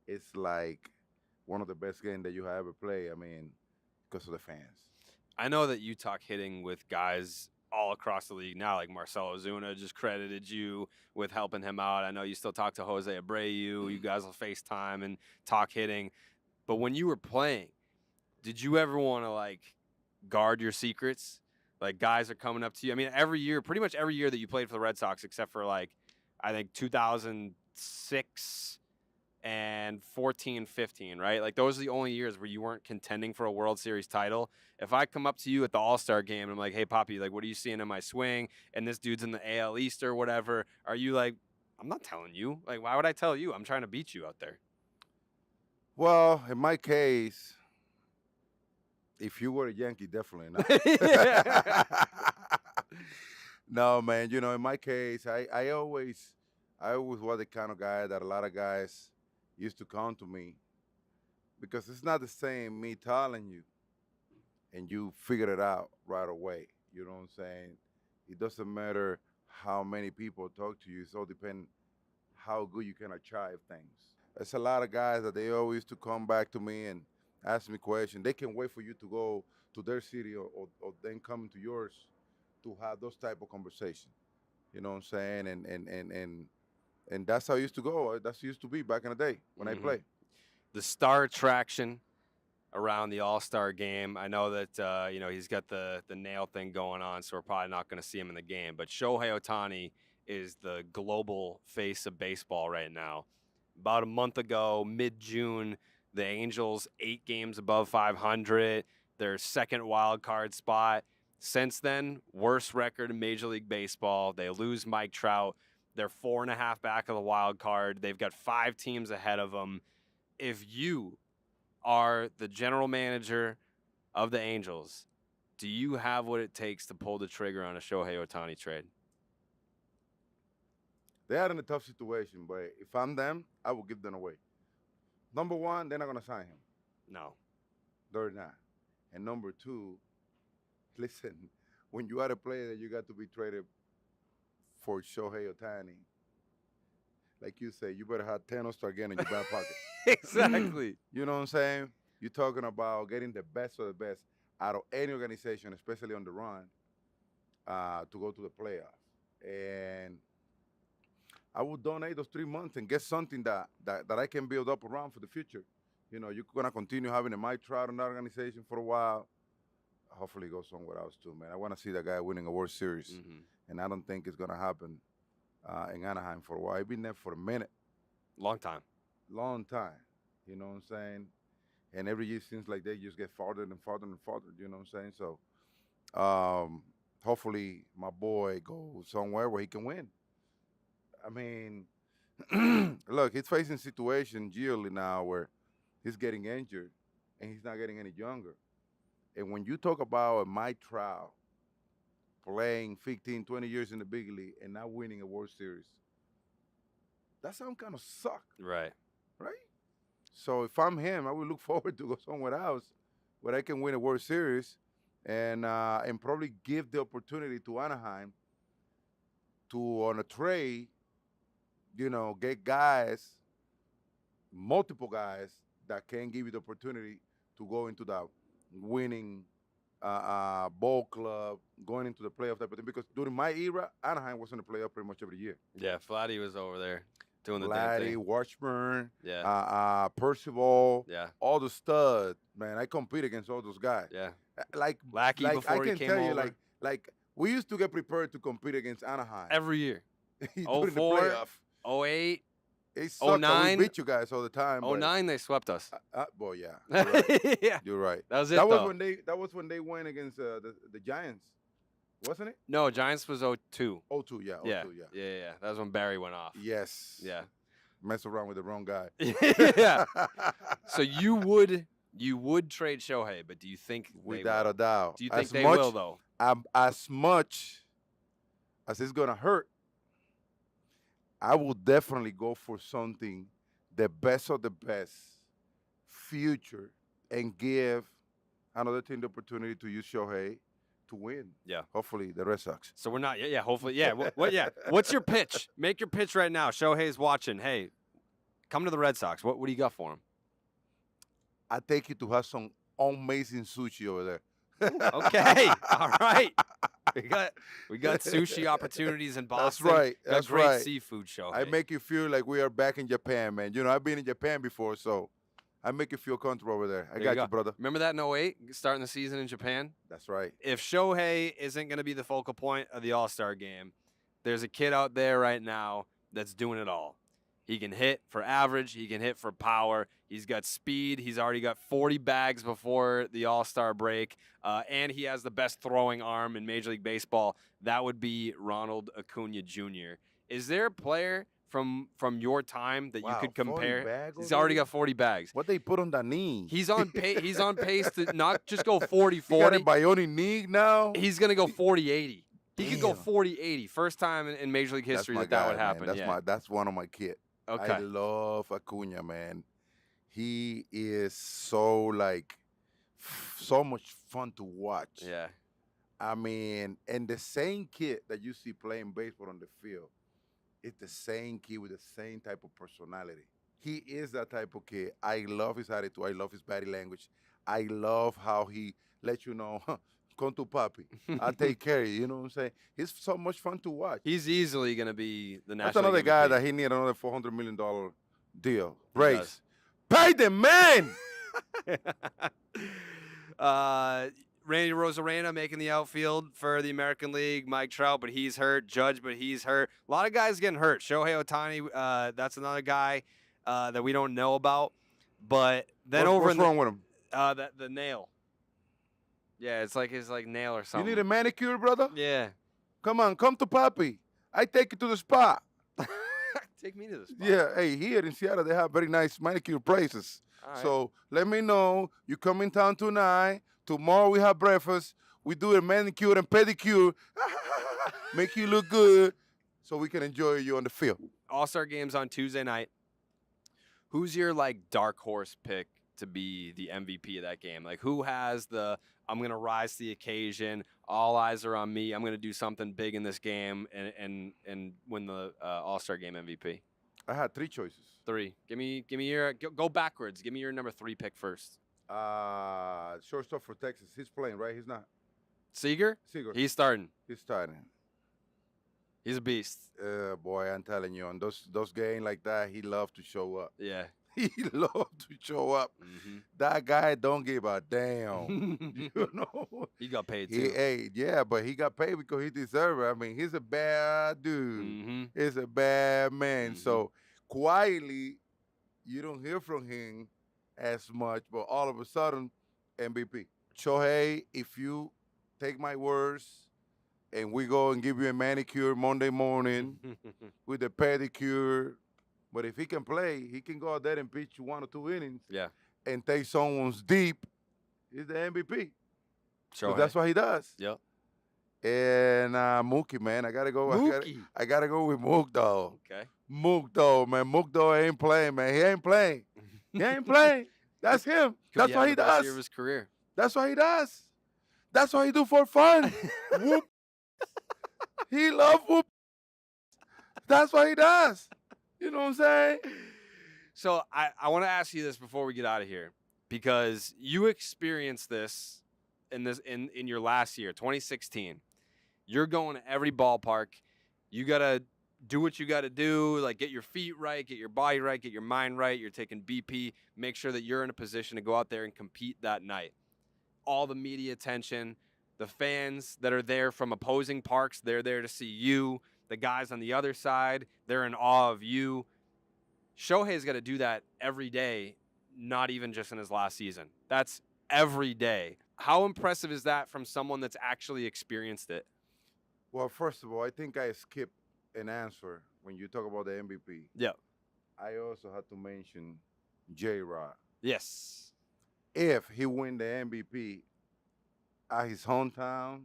[SPEAKER 6] it's like one of the best games that you have ever played. I mean, because of the fans.
[SPEAKER 5] I know that you talk hitting with guys all across the league now, like Marcelo Ozuna just credited you with helping him out. I know you still talk to Jose Abreu. You guys will FaceTime and talk hitting. But when you were playing, did you ever want to, like, guard your secrets? Like, guys are coming up to you. I mean, every year, pretty much every year that you played for the Red Sox, except for, like, I think 2006 and 14, 15, right? Like, those are the only years where you weren't contending for a World Series title. If I come up to you at the All-Star game and I'm like, hey, Papi, like, what are you seeing in my swing? And this dude's in the AL East or whatever, are you like, I'm not telling you. Like, why would I tell you? I'm trying to beat you out there.
[SPEAKER 6] Well, in my case, if you were a Yankee, definitely not. No, man. You know, in my case, I always was the kind of guy that a lot of guys used to come to me, because it's not the same me telling you and you figure it out right away. You know what I'm saying? It doesn't matter how many people talk to you. It all depends how good you can achieve things. There's a lot of guys that they always used to come back to me and ask me questions. They can wait for you to go to their city or then come to yours to have those type of conversation. You know what I'm saying? And that's how it used to go. That's how it used to be back in the day when I played.
[SPEAKER 5] The star attraction around the All-Star game. I know that you know, he's got the nail thing going on, so we're probably not going to see him in the game. But Shohei Ohtani is the global face of baseball right now. About a month ago, mid-June, the Angels 8 games above 500, their second wild card spot. Since then, worst record in Major League Baseball. They lose Mike Trout. They're 4.5 back of the wild card. They've got 5 teams ahead of them. If you are the general manager of the Angels, do you have what it takes to pull the trigger on a Shohei Ohtani trade?
[SPEAKER 6] They are in a tough situation, but if I'm them, I will give them away. Number one, they're not going to sign him.
[SPEAKER 5] No.
[SPEAKER 6] They're not. And number two, listen, when you are a player that you got to be traded for Shohei Ohtani, like you say, you better have 10 All-Star again in your back pocket.
[SPEAKER 5] Exactly.
[SPEAKER 6] You know what I'm saying? You're talking about getting the best of the best out of any organization, especially on the run, to go to the playoffs. And I would donate those 3 months and get something that I can build up around for the future. You know, you're going to continue having a Mike Trout in that organization for a while. Hopefully go somewhere else too, man. I want to see that guy winning a World Series. And I don't think it's going to happen in Anaheim for a while. He's been there for a minute.
[SPEAKER 5] Long time.
[SPEAKER 6] Long time. You know what I'm saying? And every year it seems like they just get farther and farther and farther. You know what I'm saying? So hopefully my boy goes somewhere where he can win. I mean, look, he's facing situations yearly now where he's getting injured and he's not getting any younger. And when you talk about Mike Trout playing 15, 20 years in the big league and not winning a World Series, that sounds kind of suck,
[SPEAKER 5] Right.
[SPEAKER 6] right? So if I'm him, I would look forward to go somewhere else where I can win a World Series and probably give the opportunity to Anaheim to, on a trade, get guys, multiple guys that can give you the opportunity to go into the winning ball club, going into the playoff type of thing. Because during my era, Anaheim was in the playoff pretty much every year.
[SPEAKER 5] Yeah, Vladdy was over there doing the damn
[SPEAKER 6] Vladdy,
[SPEAKER 5] thing.
[SPEAKER 6] Washburn,
[SPEAKER 5] Yeah.
[SPEAKER 6] Percival,
[SPEAKER 5] Yeah.
[SPEAKER 6] all the studs, man. I compete against all those guys.
[SPEAKER 5] Yeah.
[SPEAKER 6] Like
[SPEAKER 5] Lackey
[SPEAKER 6] I
[SPEAKER 5] before he
[SPEAKER 6] can
[SPEAKER 5] came
[SPEAKER 6] tell you,
[SPEAKER 5] over.
[SPEAKER 6] like we used to get prepared to compete against Anaheim
[SPEAKER 5] Every year.
[SPEAKER 6] during the
[SPEAKER 5] 04,
[SPEAKER 6] playoff.
[SPEAKER 5] 08,
[SPEAKER 6] It sucked that
[SPEAKER 5] 09.
[SPEAKER 6] we beat you guys all the time. but-
[SPEAKER 5] 09, they swept us.
[SPEAKER 6] Boy, yeah, you're right.
[SPEAKER 5] Yeah.
[SPEAKER 6] You're right.
[SPEAKER 5] That was it,
[SPEAKER 6] That was
[SPEAKER 5] though.
[SPEAKER 6] when they went against the Giants, wasn't it?
[SPEAKER 5] No, Giants was 02.
[SPEAKER 6] 02, yeah. 02,
[SPEAKER 5] Yeah.
[SPEAKER 6] yeah.
[SPEAKER 5] Yeah. That was when Barry went off.
[SPEAKER 6] Yes.
[SPEAKER 5] Yeah.
[SPEAKER 6] Mess around with the wrong guy.
[SPEAKER 5] Yeah. So you would trade Shohei, but do you think they
[SPEAKER 6] Without
[SPEAKER 5] will?
[SPEAKER 6] a doubt.
[SPEAKER 5] Do you think
[SPEAKER 6] As
[SPEAKER 5] they
[SPEAKER 6] much-
[SPEAKER 5] will though?
[SPEAKER 6] As much as it's gonna hurt, I will definitely go for something the best of the best future and give another team the opportunity to use Shohei to win.
[SPEAKER 5] Yeah.
[SPEAKER 6] Hopefully the Red Sox.
[SPEAKER 5] So we're not. Yeah. Hopefully. Yeah. What? Yeah. What's your pitch? Make your pitch right now. Shohei's watching. Hey, come to the Red Sox. What do you got for him?
[SPEAKER 6] I take you to have some amazing sushi over there.
[SPEAKER 5] Okay. All right. We got sushi opportunities in
[SPEAKER 6] That's
[SPEAKER 5] Boston.
[SPEAKER 6] right.
[SPEAKER 5] Got
[SPEAKER 6] That's
[SPEAKER 5] great
[SPEAKER 6] right.
[SPEAKER 5] seafood show.
[SPEAKER 6] I make you feel like we are back in Japan, man. I've been in Japan before, so I make you feel comfortable over there. I got you, brother.
[SPEAKER 5] Remember that in 08, starting the season in Japan?
[SPEAKER 6] That's right.
[SPEAKER 5] If Shohei isn't going to be the focal point of the All-Star game, there's a kid out there right now that's doing it all. He can hit for average. He can hit for power. He's got speed. He's already got 40 bags before the All-Star break, and he has the best throwing arm in Major League Baseball. That would be Ronald Acuna Jr. Is there a player from your time that you
[SPEAKER 6] Wow,
[SPEAKER 5] could
[SPEAKER 6] 40
[SPEAKER 5] compare?
[SPEAKER 6] bags
[SPEAKER 5] He's already
[SPEAKER 6] already?
[SPEAKER 5] got 40 bags.
[SPEAKER 6] What they put on the knee?
[SPEAKER 5] He's on He's on pace to not just go 40-40.
[SPEAKER 6] He got a bionic knee now.
[SPEAKER 5] He's going to go 40-80. He could go
[SPEAKER 6] Damn.
[SPEAKER 5] 40-80. First time in Major League history
[SPEAKER 6] That's
[SPEAKER 5] that
[SPEAKER 6] my
[SPEAKER 5] would
[SPEAKER 6] guy,
[SPEAKER 5] happen.
[SPEAKER 6] man.
[SPEAKER 5] Yeah.
[SPEAKER 6] That's one of my kids. I
[SPEAKER 5] Okay.
[SPEAKER 6] love Acuna, man. He is so so much fun to watch.
[SPEAKER 5] Yeah.
[SPEAKER 6] I mean, and the same kid that you see playing baseball on the field, it's the same kid with the same type of personality. He is that type of kid. I love his attitude. I love his body language. I love how he lets you know, come to Papi. I'll take care of you. You know what I'm saying? He's so much fun to watch.
[SPEAKER 5] He's easily going to be the
[SPEAKER 6] That's
[SPEAKER 5] national
[SPEAKER 6] another
[SPEAKER 5] League
[SPEAKER 6] guy
[SPEAKER 5] MVP.
[SPEAKER 6] that he need another $400 million deal.
[SPEAKER 5] He
[SPEAKER 6] Raise.
[SPEAKER 5] does.
[SPEAKER 6] Pay the man.
[SPEAKER 5] Randy Rosarena making the outfield for the American League. Mike Trout, but he's hurt. Judge, but he's hurt. A lot of guys getting hurt. Shohei Ohtani, that's another guy that we don't know about. But then
[SPEAKER 6] What's wrong with him?
[SPEAKER 5] the nail. Yeah, it's like his nail or
[SPEAKER 6] You
[SPEAKER 5] something.
[SPEAKER 6] need a manicure, brother?
[SPEAKER 5] Yeah.
[SPEAKER 6] Come on, come to Papi. I take you to the spa.
[SPEAKER 5] Take me to the spot.
[SPEAKER 6] Yeah, hey, here in Seattle, they have very nice manicure places.
[SPEAKER 5] All right.
[SPEAKER 6] So let me know. You come in town tonight. Tomorrow we have breakfast. We do a manicure and pedicure. Make you look good so we can enjoy you on the field.
[SPEAKER 5] All-Star games on Tuesday night. Who's your dark horse pick to be the MVP of that game? Who has the I'm going to rise to the occasion, all eyes are on me, I'm going to do something big in this game and win the All-Star game MVP?
[SPEAKER 6] I had 3 choices.
[SPEAKER 5] 3. Give me your go backwards. Give me your number 3 pick first.
[SPEAKER 6] Shortstop for Texas. He's playing, right? He's not.
[SPEAKER 5] Seager?
[SPEAKER 6] Seager.
[SPEAKER 5] He's starting.
[SPEAKER 6] He's starting.
[SPEAKER 5] He's a beast.
[SPEAKER 6] Boy, I'm telling you, on those games like that, he loves to show up.
[SPEAKER 5] Yeah.
[SPEAKER 6] He loves to show up.
[SPEAKER 5] Mm-hmm.
[SPEAKER 6] That guy don't give a damn. You know?
[SPEAKER 5] He got paid too.
[SPEAKER 6] But he got paid because he deserved it. I mean, he's a bad dude.
[SPEAKER 5] Mm-hmm.
[SPEAKER 6] He's a bad man.
[SPEAKER 5] Mhm.
[SPEAKER 6] So quietly, you don't hear from him as much, but all of a sudden, MVP. Shohei, if you take my words, and we go and give you a manicure Monday morning with a pedicure. But if he can play, he can go out there and pitch 1 or 2 innings
[SPEAKER 5] Yeah.
[SPEAKER 6] and take someone's deep. He's the MVP. So
[SPEAKER 5] Shohei.
[SPEAKER 6] that's what he does.
[SPEAKER 5] Yep.
[SPEAKER 6] And Mookie, man, I gotta go.
[SPEAKER 5] Mookie.
[SPEAKER 6] I gotta go with Mook, though.
[SPEAKER 5] Okay.
[SPEAKER 6] Mook, though, man. Mook, though, ain't playing, man. He ain't playing. He ain't playing. That's him.
[SPEAKER 5] Could
[SPEAKER 6] That's
[SPEAKER 5] be
[SPEAKER 6] what
[SPEAKER 5] having
[SPEAKER 6] he
[SPEAKER 5] the best year
[SPEAKER 6] does.
[SPEAKER 5] of his career.
[SPEAKER 6] That's what he does. That's what he do for fun. Whoop. He love whoop. That's what he does. You know what I'm saying?
[SPEAKER 5] So I want to ask you this before we get out of here, because you experienced this in your last year, 2016. You're going to every ballpark. You gotta do what you gotta do, like get your feet right, get your body right, get your mind right. You're taking BP, make sure that you're in a position to go out there and compete that night. All the media attention, the fans that are there from opposing parks, they're there to see you. The guys on the other side, they're in awe of you. Shohei's got to do that every day, not even just in his last season. That's every day. How impressive is that from someone that's actually experienced it?
[SPEAKER 6] Well, first of all, I think I skipped an answer when you talk about the MVP.
[SPEAKER 5] Yeah.
[SPEAKER 6] I also had to mention J-Rod.
[SPEAKER 5] Yes.
[SPEAKER 6] If he win the MVP at his hometown,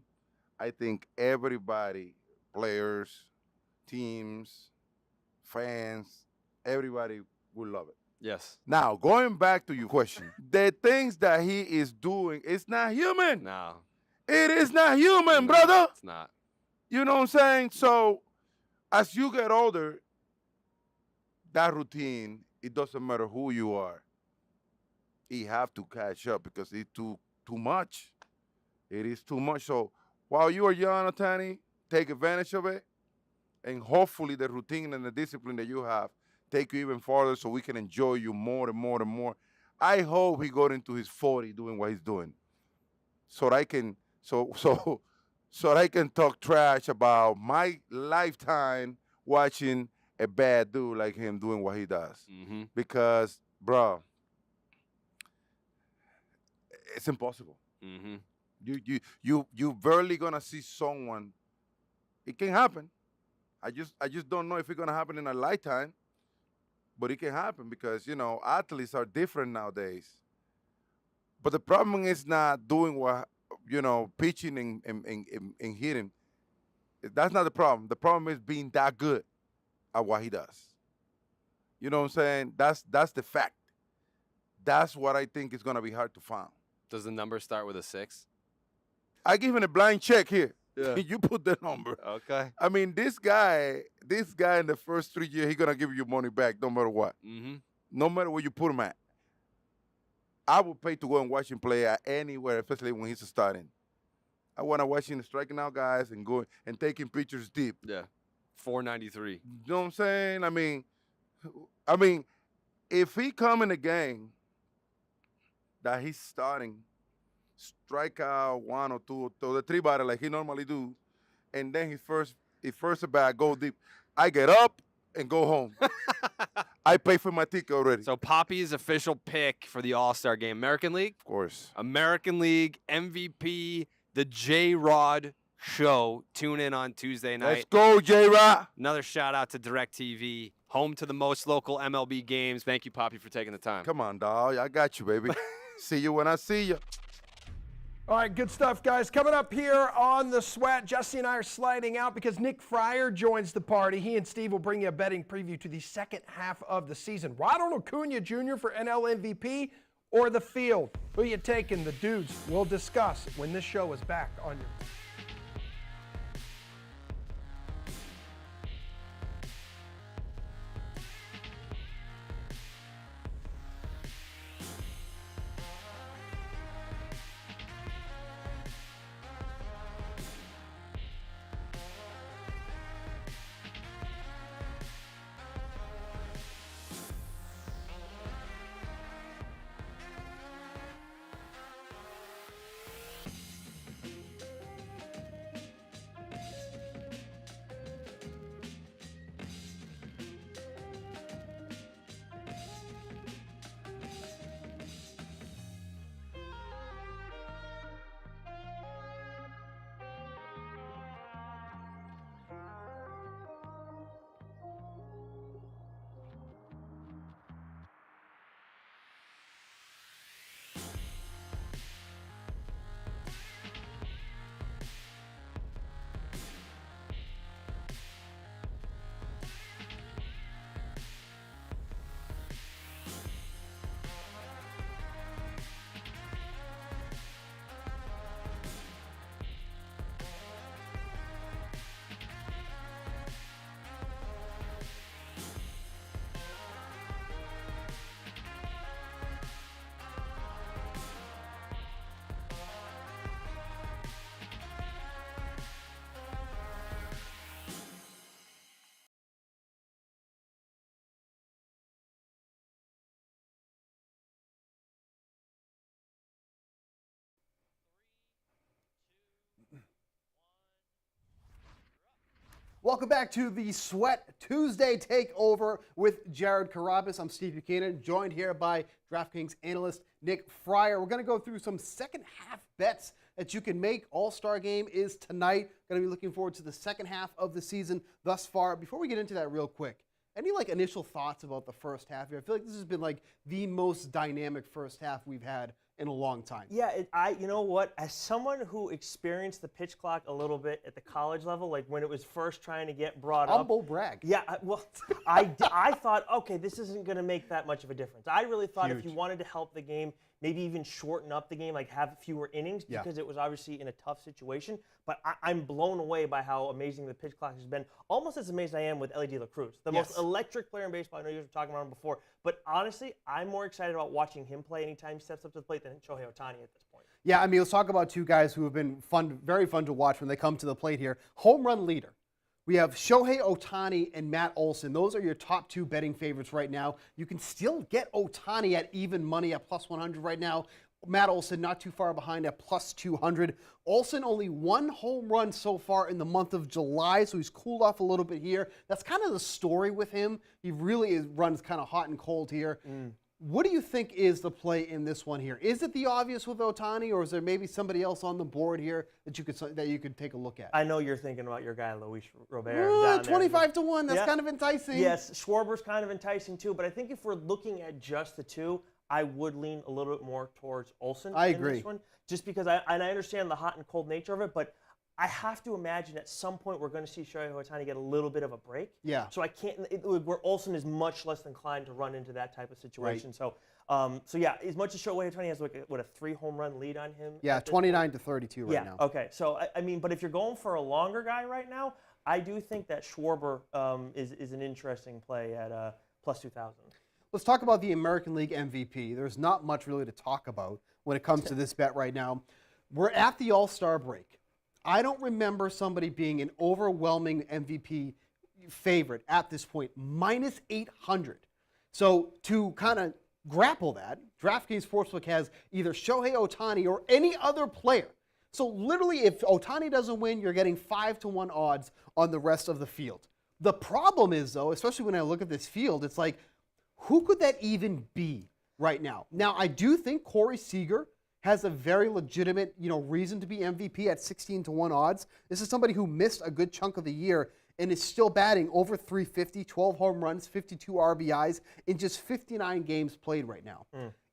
[SPEAKER 6] I think everybody, players, teams, fans, everybody will love it.
[SPEAKER 5] Yes.
[SPEAKER 6] Now, going back to your question, the things that he is doing, it's not human.
[SPEAKER 5] No.
[SPEAKER 6] It is not human, brother.
[SPEAKER 5] It's not.
[SPEAKER 6] You know what I'm saying? So, as you get older, that routine, it doesn't matter who you are. You have to catch up because it's too much. It is too much. So, while you are young, Otani, take advantage of it. And hopefully the routine and the discipline that you have take you even farther so we can enjoy you more and more and more. I hope he got into his 40 doing what he's doing. So that I can so I can talk trash about my lifetime watching a bad dude like him doing what he does.
[SPEAKER 5] Mm-hmm.
[SPEAKER 6] Because, bro, it's impossible.
[SPEAKER 5] Mm-hmm.
[SPEAKER 6] You barely gonna see someone. It can happen. I just don't know if it's gonna happen in a lifetime, but it can happen because athletes are different nowadays. But the problem is not doing what pitching and hitting. That's not the problem. The problem is being that good at what he does. You know what I'm saying? That's the fact. That's what I think is gonna be hard to find.
[SPEAKER 5] Does the number start with a 6?
[SPEAKER 6] I give him a blind check here.
[SPEAKER 5] Yeah.
[SPEAKER 6] You put the number.
[SPEAKER 5] Okay.
[SPEAKER 6] I mean, this guy in the first 3 years, he's gonna give you money back no matter what.
[SPEAKER 5] Mm-hmm.
[SPEAKER 6] No matter where you put him at. I would pay to go and watch him play at anywhere, especially when he's starting. I want to watch him striking out guys and going and taking pictures deep.
[SPEAKER 5] Yeah. 493.
[SPEAKER 6] You know what I'm saying? I mean, if he come in a game that he's starting, strike out 1 or 2 or the 3 batter like he normally do, and then his first at bat go deep, I get up and go home. I pay for my ticket already.
[SPEAKER 5] So Papi's official pick for the All-Star game, American League?
[SPEAKER 6] Of course.
[SPEAKER 5] American League MVP, the J-Rod Show. Tune in on Tuesday night.
[SPEAKER 6] Let's go, J-Rod.
[SPEAKER 5] Another shout out to DirecTV, home to the most local MLB games. Thank you, Papi, for taking the time.
[SPEAKER 6] Come on, dog. I got you, baby. See you when I see you.
[SPEAKER 2] All right, good stuff, guys. Coming up here on The Sweat, Jesse and I are sliding out because Nick Friar joins the party. He and Steve will bring you a betting preview to the second half of the season. Ronald Acuna Jr. for NL MVP or the field? Who you taking? The dudes we'll discuss when this show is back on your...
[SPEAKER 4] Welcome back to the Sweat Tuesday Takeover with Jared Carabas. I'm Steve Buchanan, joined here by DraftKings analyst Nick Friar. We're going to go through some second half bets that you can make. All-Star Game is tonight. Going to be looking forward to the second half of the season thus far. Before we get into that real quick, any initial thoughts about the first half here? I feel like this has been the most dynamic first half we've had in a long time.
[SPEAKER 7] Yeah, you know what? As someone who experienced the pitch clock a little bit at the college level, like when it was first trying to get brought up.
[SPEAKER 4] Humble brag.
[SPEAKER 7] Yeah, I thought, okay, this isn't going to make that much of a difference. I really thought if you wanted to help the game, maybe even shorten up the game, have fewer innings, because it was obviously in a tough situation. But I'm blown away by how amazing the pitch clock has been. Almost as amazed I am with Ellie De La Cruz, the most electric player in baseball. I know you were talking about him before, but honestly, I'm more excited about watching him play anytime he steps up to the plate than Shohei Ohtani at this point.
[SPEAKER 4] Yeah, I mean, let's talk about two guys who have been very fun to watch when they come to the plate here. Home run leader. We have Shohei Ohtani and Matt Olson. Those are your top two betting favorites right now. You can still get Ohtani at even money at plus 100 right now. Matt Olson not too far behind at plus 200. Olson only one home run so far in the month of July, so he's cooled off a little bit here. That's kind of the story with him. He really runs kind of hot and cold here. What do you think is the play in this one here? Is it the obvious with Ohtani, or is there maybe somebody else on the board here that you could take a look at?
[SPEAKER 7] I know you're thinking about your guy, Luis Robert.
[SPEAKER 4] 25 to 1, that's kind of enticing.
[SPEAKER 7] Yes, Schwarber's kind of enticing too, but I think if we're looking at just the two, I would lean a little bit more towards Olson in this one, just because I understand the hot and cold nature of it, but I have to imagine at some point we're going to see Shohei Ohtani get a little bit of a break.
[SPEAKER 4] Yeah.
[SPEAKER 7] So I can't, where Olson is much less inclined to run into that type of situation. Right. So yeah, as much as Shohei Ohtani has a 3 home run lead on him.
[SPEAKER 4] Yeah, 29 to 32 right now.
[SPEAKER 7] Okay. So I mean, but if you're going for a longer guy right now, I do think that Schwarber is an interesting play at plus 2,000.
[SPEAKER 4] Let's talk about the American League MVP. There's not much really to talk about when it comes to this bet right now. We're at the All-Star break. I don't remember somebody being an overwhelming MVP favorite at this point, minus 800. So to kind of grapple that, DraftKings Sportsbook has either Shohei Ohtani or any other player. So literally, if Ohtani doesn't win, you're getting 5 to 1 odds on the rest of the field. The problem is, though, especially when I look at this field, it's who could that even be right now? Now, I do think Corey Seager has a very legitimate, reason to be MVP at 16 to 1 odds. This is somebody who missed a good chunk of the year and is still batting over 350, 12 home runs, 52 RBIs in just 59 games played right now.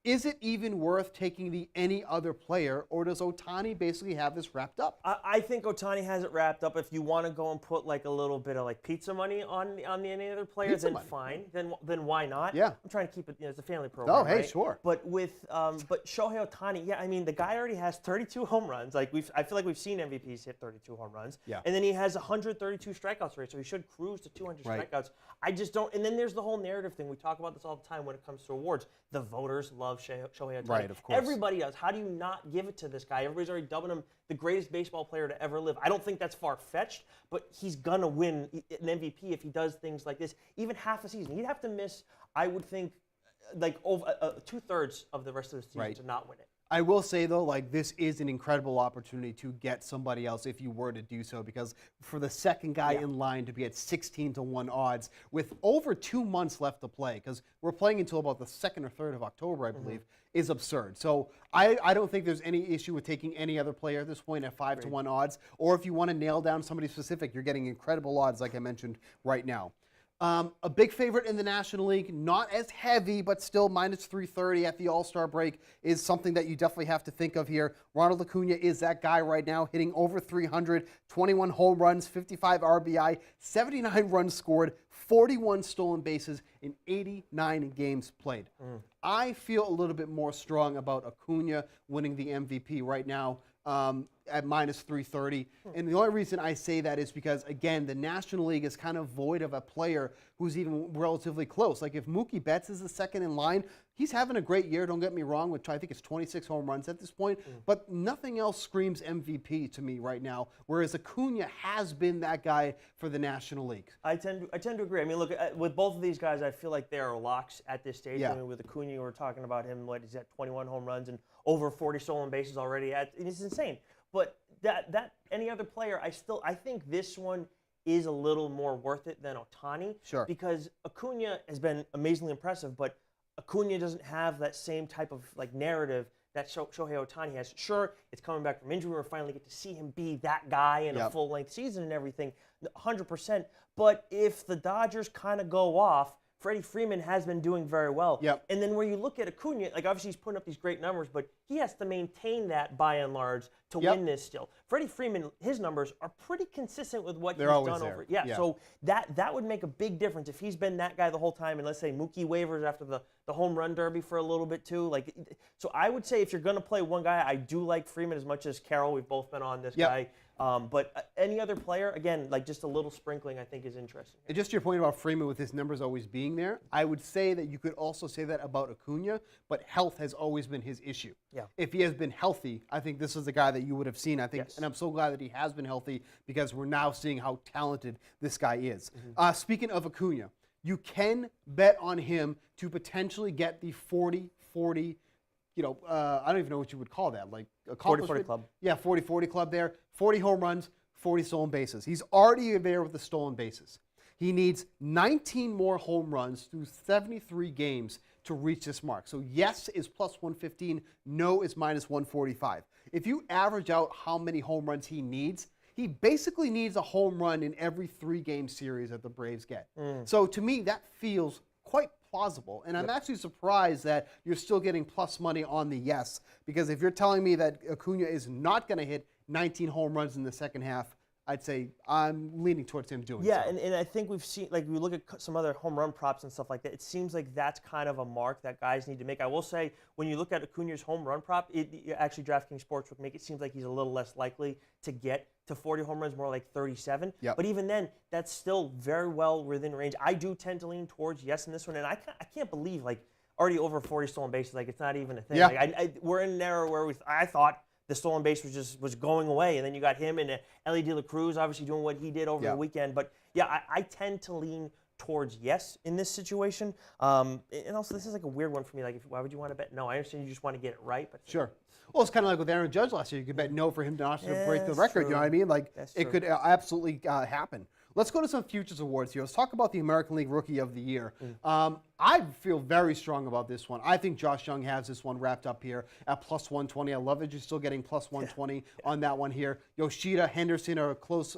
[SPEAKER 4] Is it even worth taking the any other player, or does Ohtani basically have this wrapped up?
[SPEAKER 7] I think Ohtani has it wrapped up. If you want to go and put a little bit of pizza money on the any other player, then fine. Then why not?
[SPEAKER 4] Yeah.
[SPEAKER 7] I'm trying to keep it. It's a family program.
[SPEAKER 4] Oh, hey,
[SPEAKER 7] right?
[SPEAKER 4] Sure.
[SPEAKER 7] But with Shohei Ohtani, yeah, I mean the guy already has 32 home runs. I feel like we've seen MVPs hit 32 home runs.
[SPEAKER 4] Yeah.
[SPEAKER 7] And then he has 132 strikeouts rate, so he should cruise to 200 strikeouts. I just don't. And then there's the whole narrative thing. We talk about this all the time when it comes to awards. The voters love Shohei Ohtani.
[SPEAKER 4] Right, of course.
[SPEAKER 7] Everybody does. How do you not give it to this guy? Everybody's already dubbing him the greatest baseball player to ever live. I don't think that's far-fetched, but he's going to win an MVP if he does things like this. Even half a season. He'd have to miss, I would think, over 2/3 of the rest of the season to not win it.
[SPEAKER 4] I will say, though, this is an incredible opportunity to get somebody else if you were to do so, because for the second guy in line to be at 16 to 1 odds with over 2 months left to play, because we're playing until about the 2nd or 3rd of October, I believe, is absurd. So I don't think there's any issue with taking any other player at this point at 5 to 1 odds, or if you want to nail down somebody specific, you're getting incredible odds like I mentioned right now. A big favorite in the National League, not as heavy, but still minus 330 at the All-Star break is something that you definitely have to think of here. Ronald Acuna is that guy right now, hitting over 300, 21 home runs, 55 RBI, 79 runs scored, 41 stolen bases in 89 games played. I feel a little bit more strong about Acuna winning the MVP right now. At minus 330. And the only reason I say that is because, again, the National League is kind of void of a player who's even relatively close. If Mookie Betts is the second in line, he's having a great year, don't get me wrong, which I think is 26 home runs at this point, but nothing else screams MVP to me right now, whereas Acuna has been that guy for the National League.
[SPEAKER 7] I tend to agree. I mean, look, with both of these guys, I feel like they are locks at this stage.
[SPEAKER 4] Yeah.
[SPEAKER 7] I mean, with Acuna, we're talking about him, he's at 21 home runs and over 40 stolen bases already. It's insane. But that any other player, I think this one is a little more worth it than Ohtani.
[SPEAKER 4] Sure.
[SPEAKER 7] Because Acuna has been amazingly impressive, but Acuna doesn't have that same type of like narrative that Shohei Ohtani has. Sure, it's coming back from injury. We're finally get to see him be that guy in a full-length season and everything, 100%. But if the Dodgers kind of go off, Freddie Freeman has been doing very well.
[SPEAKER 4] Yep.
[SPEAKER 7] And then where you look at Acuna, like obviously he's putting up these great numbers, but he has to maintain that by and large to win this still. Freddie Freeman, his numbers are pretty consistent with what he's done over. Yeah, so that would make a big difference if he's been that guy the whole time. And let's say Mookie wavers after the home run derby for a little bit too. Like, so I would say if you're going to play one guy, I do like Freeman as much as Carroll. We've both been on this guy. But any other player, again, like just a little sprinkling, I think is interesting.
[SPEAKER 4] And just your point about Freeman with his numbers always being there, I would say that you could also say that about Acuna, but health has always been his issue.
[SPEAKER 7] Yeah.
[SPEAKER 4] If he has been healthy, I think this is the guy that you would have seen. I think, and I'm so glad that he has been healthy because we're now seeing how talented this guy is. Speaking of Acuna, you can bet on him to potentially get the 40-40. I don't even know what you would call that. Like
[SPEAKER 7] 40-40 club.
[SPEAKER 4] Yeah, 40-40 club there. 40 home runs, 40 stolen bases. He's already there with the stolen bases. He needs 19 more home runs through 73 games to reach this mark. So yes is plus 115, no is minus 145. If you average out how many home runs he needs, he basically needs a home run in every 3-game series that the Braves get. So to me, that feels quite plausible. And I'm actually surprised that you're still getting plus money on the yes, because if you're telling me that Acuna is not going to hit 19 home runs in the second half, I'd say I'm leaning towards him doing so.
[SPEAKER 7] Yeah, and I think we've seen, like, we look at some other home run props and stuff like that, it seems like that's kind of a mark that guys need to make. I will say, when you look at Acuna's home run prop, actually DraftKings Sportsbook make it seem like he's a little less likely to get to 40 home runs, more like 37.
[SPEAKER 4] Yep.
[SPEAKER 7] But even then, that's still very well within range. I do tend to lean towards yes in this one, and I can't believe, like, already over 40 stolen bases, like, it's not even a thing.
[SPEAKER 4] Yeah.
[SPEAKER 7] Like, we're in an era where I thought the stolen base was going away, and then you got him and Ellie De La Cruz obviously doing what he did over the weekend. But yeah, I tend to lean towards yes in this situation. And also, this is like a weird one for me. Like, why would you want to bet no? I understand you just want to get it right, but
[SPEAKER 4] sure. Well, it's kind of like with Aaron Judge last year. You could bet no for him to not to break the
[SPEAKER 7] that's
[SPEAKER 4] record.
[SPEAKER 7] true.
[SPEAKER 4] You know what I mean? Like,
[SPEAKER 7] That's
[SPEAKER 4] it
[SPEAKER 7] true.
[SPEAKER 4] could absolutely happen. Let's go to some futures awards here. Let's talk about the American League Rookie of the Year. I feel very strong about this one. I think Josh Young has this one wrapped up here at plus 120. I love it. You're still getting plus 120 on that one here. Yoshida, Henderson are close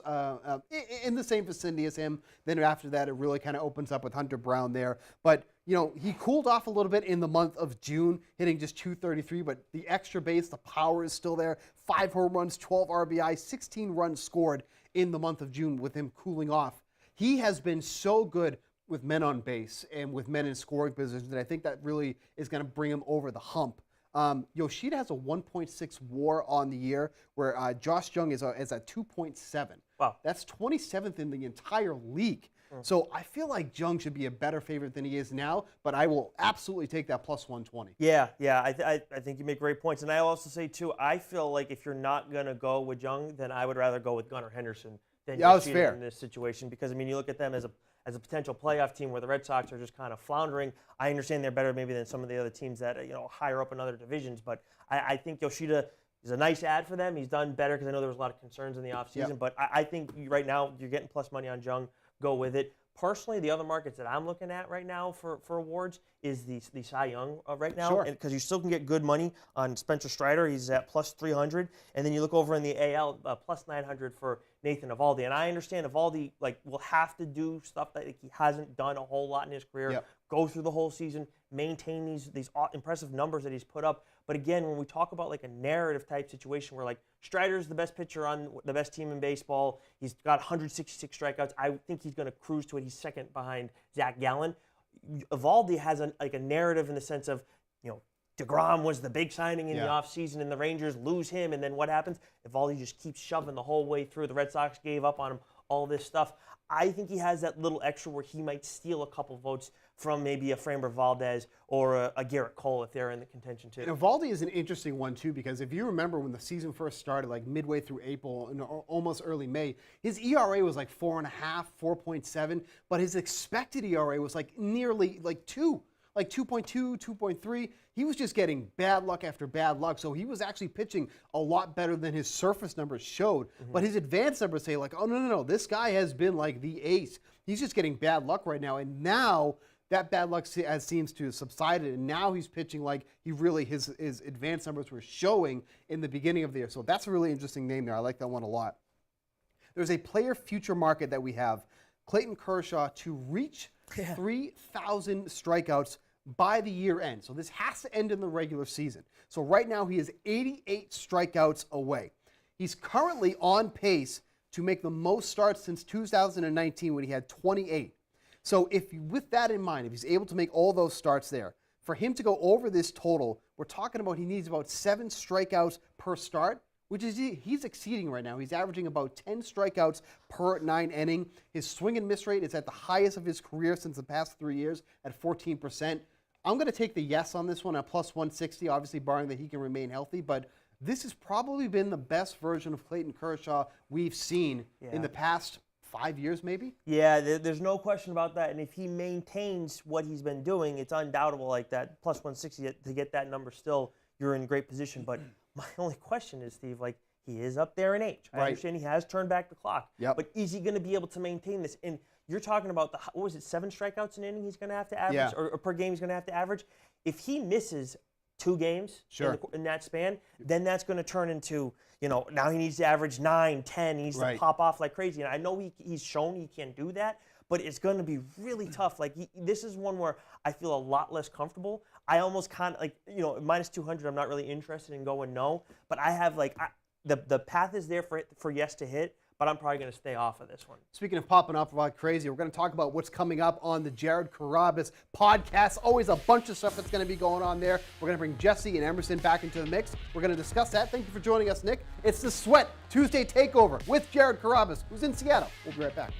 [SPEAKER 4] in the same vicinity as him. Then after that, it really kind of opens up with Hunter Brown there. But, you know, he cooled off a little bit in the month of June, hitting just 233. But the extra base, the power is still there. 5 home runs, 12 RBI, 16 runs scored in the month of June with him cooling off. He has been so good with men on base and with men in scoring positions that I think that really is going to bring him over the hump. Yoshida has a 1.6 WAR on the year, where Josh Young is at 2.7.
[SPEAKER 7] Wow.
[SPEAKER 4] That's 27th in the entire league. So I feel like Jung should be a better favorite than he is now, but I will absolutely take that plus 120.
[SPEAKER 7] Yeah, I think you make great points. And I also say, too, I feel like if you're not going to go with Jung, then I would rather go with Gunnar Henderson than
[SPEAKER 4] that's
[SPEAKER 7] Yoshida
[SPEAKER 4] fair
[SPEAKER 7] in this situation. Because, I mean, you look at them as a potential playoff team where the Red Sox are just kind of floundering. I understand they're better maybe than some of the other teams that, higher up in other divisions. But I think Yoshida is a nice ad for them. He's done better because I know there was a lot of concerns in the offseason. But I think right now you're getting plus money on Jung. Go with it. Personally, the other markets that I'm looking at right now for awards is the Cy Young right now.
[SPEAKER 4] Sure.
[SPEAKER 7] Because you still can get good money on Spencer Strider. He's at plus 300. And then you look over in the AL, plus 900 for Nathan Eovaldi. And I understand Eovaldi will have to do stuff that he hasn't done a whole lot in his career. Go through the whole season, maintain these impressive numbers that he's put up. But again, when we talk about like a narrative type situation where like Strider's the best pitcher on the best team in baseball, he's got 166 strikeouts. I think he's going to cruise to it. He's second behind Zach Gallen. Eovaldi has a narrative in the sense of, DeGrom was the big signing in the offseason and the Rangers lose him, and then what happens? Eovaldi just keeps shoving the whole way through. The Red Sox gave up on him, all this stuff. I think he has that little extra where he might steal a couple votes from maybe a Framber Valdez or a Garrett Cole if they're in the contention too.
[SPEAKER 4] And Eovaldi is an interesting one too, because if you remember when the season first started, like midway through April and almost early May, his ERA was like 4.5, 4.7, but his expected ERA was like nearly like 2. like 2.2, 2.3. He was just getting bad luck after bad luck. So he was actually pitching a lot better than his surface numbers showed. But his advanced numbers say like, oh, no, this guy has been like the ace. He's just getting bad luck right now. And now that bad luck seems to have subsided, and now he's pitching like he really his advanced numbers were showing in the beginning of the year. So that's a really interesting name there. I like that one a lot. There's a player future market that we have, Clayton Kershaw, to reach 3,000 strikeouts by the year end. So this has to end in the regular season. So right now he is 88 strikeouts away. He's currently on pace to make the most starts since 2019 when he had 28. So with that in mind, if he's able to make all those starts there, for him to go over this total, we're talking about he needs about 7 strikeouts per start, which is he's exceeding right now. He's averaging about 10 strikeouts per 9 inning. His swing and miss rate is at the highest of his career since the past 3 years at 14%. I'm going to take the yes on this one at plus 160, obviously barring that he can remain healthy, but this has probably been the best version of Clayton Kershaw we've seen in the past 5 years maybe?
[SPEAKER 7] Yeah, there's no question about that. And if he maintains what he's been doing, it's undoubtable like that. Plus 160 to get that number still, you're in great position. But my only question is, Steve, like he is up there in age. I understand he has turned back the clock. But is he going to be able to maintain this? And you're talking about, what was it, 7 strikeouts an inning he's going to have to average? Or per game he's going to have to average? If he misses 2 games in that span, then that's going to turn into, now he needs to average 9, 10. He needs to pop off like crazy. And I know he's shown he can do that, but it's going to be really tough. Like this is one where I feel a lot less comfortable. I almost kind of like, minus 200, I'm not really interested in going no, but I have like, the path is there for yes to hit, but I'm probably going to stay off of this one.
[SPEAKER 4] Speaking of popping off like crazy, we're going to talk about what's coming up on the Jared Carrabis podcast. Always a bunch of stuff that's going to be going on there. We're going to bring Jesse and Emerson back into the mix. We're going to discuss that. Thank you for joining us, Nick. It's the Sweat Tuesday Takeover with Jared Carrabis, who's in Seattle. We'll be right back.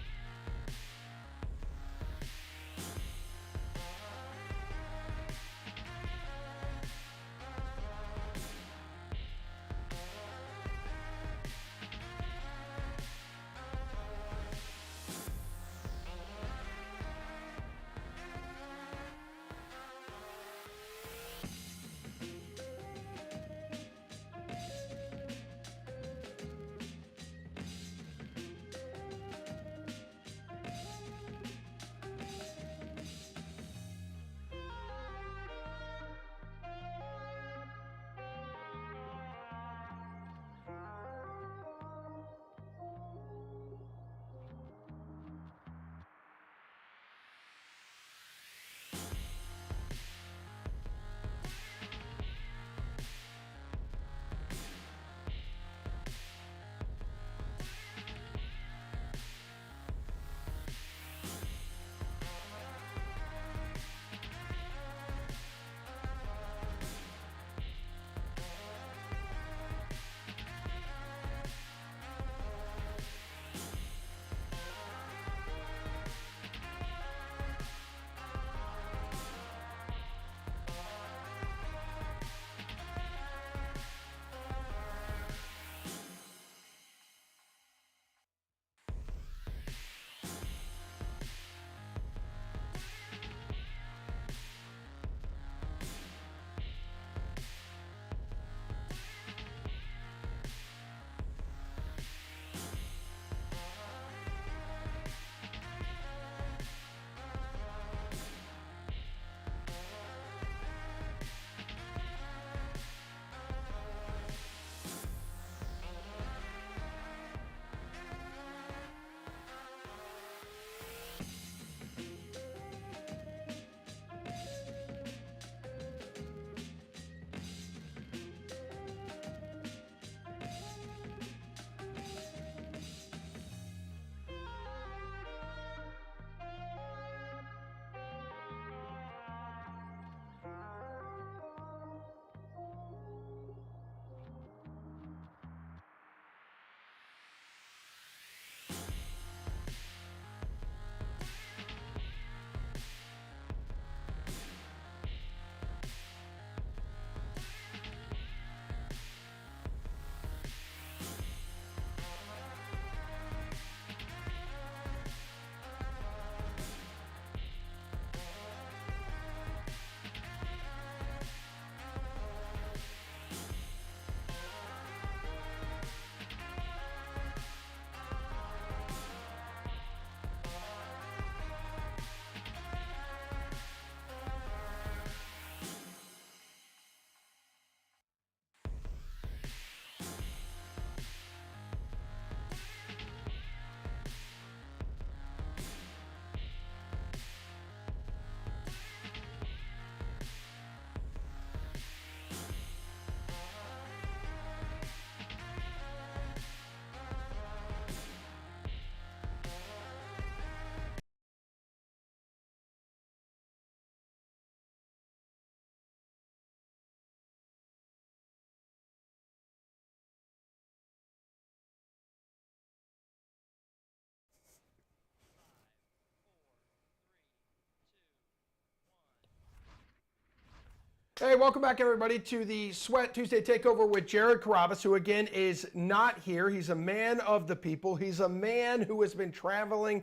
[SPEAKER 2] Hey, welcome back, everybody, to the Sweat Tuesday Takeover with Jared Carrabis, who, again, is not here. He's a man of the people. He's a man who has been traveling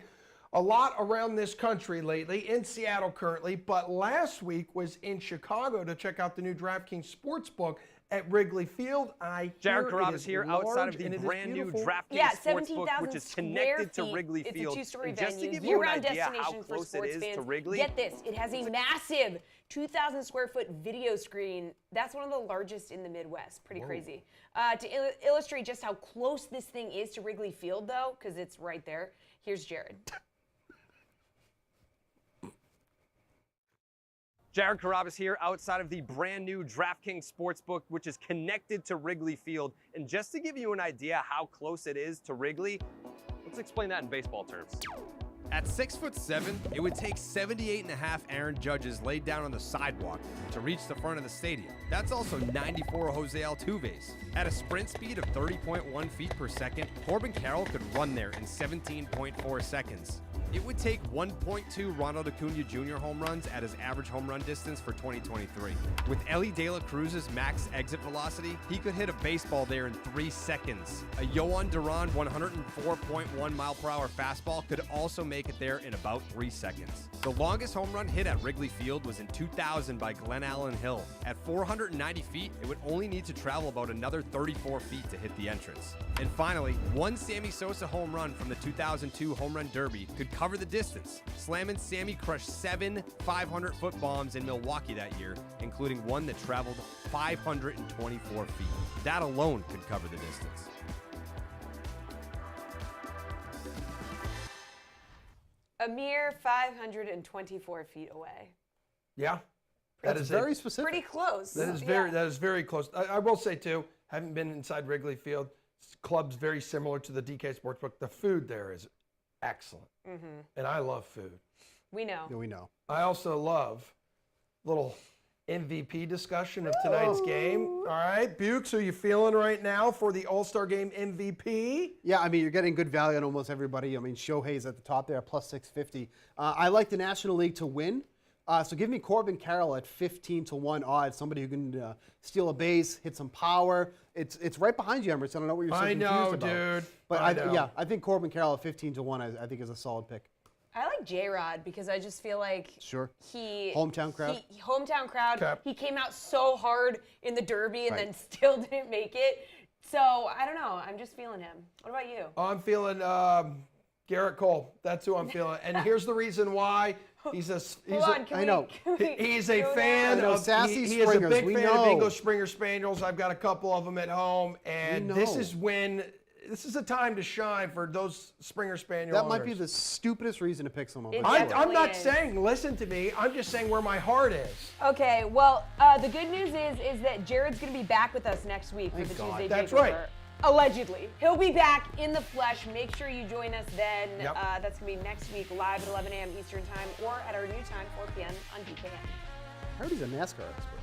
[SPEAKER 2] a lot around this country lately, in Seattle currently, but last week was in Chicago to check out the new DraftKings Sportsbook at Wrigley Field.
[SPEAKER 8] Jared Carrabis here outside of the brand new DraftKings Sportsbook, which is connected to Wrigley Field.
[SPEAKER 3] It's a two-story
[SPEAKER 8] Just to
[SPEAKER 3] venue,
[SPEAKER 8] give you an
[SPEAKER 3] year-round
[SPEAKER 8] idea how
[SPEAKER 3] destination for
[SPEAKER 8] close it
[SPEAKER 3] sports
[SPEAKER 8] is
[SPEAKER 3] fans.
[SPEAKER 8] to Wrigley.
[SPEAKER 3] Get this, it has a massive 2,000 square foot video screen. That's one of the largest in the Midwest. Pretty crazy. To illustrate just how close this thing is to Wrigley Field, though, because it's right there, here's Jared.
[SPEAKER 8] Jared Carrabis here outside of the brand new DraftKings Sportsbook, which is connected to Wrigley Field. And just to give you an idea how close it is to Wrigley, let's explain that in baseball terms.
[SPEAKER 9] At 6'7", it would take 78.5 Aaron Judges laid down on the sidewalk to reach the front of the stadium. That's also 94 Jose Altuve's. At a sprint speed of 30.1 feet per second, Corbin Carroll could run there in 17.4 seconds. It would take 1.2 Ronald Acuna Jr. home runs at his average home run distance for 2023. With Ellie De La Cruz's max exit velocity, he could hit a baseball there in 3 seconds. A Yohan Duran 104.1 mile-per-hour fastball could also make it there in about 3 seconds. The longest home run hit at Wrigley Field was in 2000 by Glenn Allen Hill. At 490 feet, it would only need to travel about another 34 feet to hit the entrance. And finally, one Sammy Sosa home run from the 2002 Home Run Derby could cover the distance. Slam and Sammy crushed 7 500-foot bombs in Milwaukee that year, including one that traveled 524 feet. That alone could cover the distance.
[SPEAKER 3] A mere 524 feet away.
[SPEAKER 2] Yeah.
[SPEAKER 4] That is very specific.
[SPEAKER 3] Pretty close.
[SPEAKER 2] That is very close. I will say, too, haven't been inside Wrigley Field. Club's very similar to the DK Sportsbook. The food there is excellent. And I love food.
[SPEAKER 3] We know.
[SPEAKER 4] Yeah, we know.
[SPEAKER 2] I also love little MVP discussion of tonight's game. All right, Bukes, who are you feeling right now for the All-Star Game MVP?
[SPEAKER 4] Yeah, I mean, you're getting good value on almost everybody. I mean, Shohei's at the top there, plus 650. I like the National League to win. So give me Corbin Carroll at 15-1 odds. Somebody who can steal a base, hit some power. It's right behind you, Emerson. I don't know what you're so confused about.
[SPEAKER 2] Dude.
[SPEAKER 4] But I think Corbin Carroll at 15-1 I think is a solid pick.
[SPEAKER 3] I like J-Rod because I just feel like
[SPEAKER 4] Hometown crowd.
[SPEAKER 3] Hometown crowd.
[SPEAKER 2] Cap.
[SPEAKER 3] He came out so hard in the Derby and then still didn't make it. So I don't know. I'm just feeling him. What about you?
[SPEAKER 2] I'm feeling Garrett Cole. That's who I'm feeling. And here's the reason why. He's a fan of
[SPEAKER 4] Sassy
[SPEAKER 2] he is a
[SPEAKER 4] Springers.
[SPEAKER 2] big fan of English Springer Spaniels. I've got a couple of them at home, and this is a time to shine for those Springer Spaniel
[SPEAKER 4] That
[SPEAKER 2] owners.
[SPEAKER 4] might be the stupidest reason to pick someone.
[SPEAKER 2] I'm not saying listen to me. I'm just saying where my heart is.
[SPEAKER 3] Okay, well, the good news is that Jared's going to be back with us next week for the Tuesday
[SPEAKER 2] That's
[SPEAKER 3] Takeover.
[SPEAKER 2] right.
[SPEAKER 3] Allegedly. He'll be back in the flesh. Make sure you join us then.
[SPEAKER 2] Yep.
[SPEAKER 3] That's going to be next week live at 11 a.m. Eastern Time or at our new time, 4 p.m. on DKN.
[SPEAKER 4] I heard he's a NASCAR expert.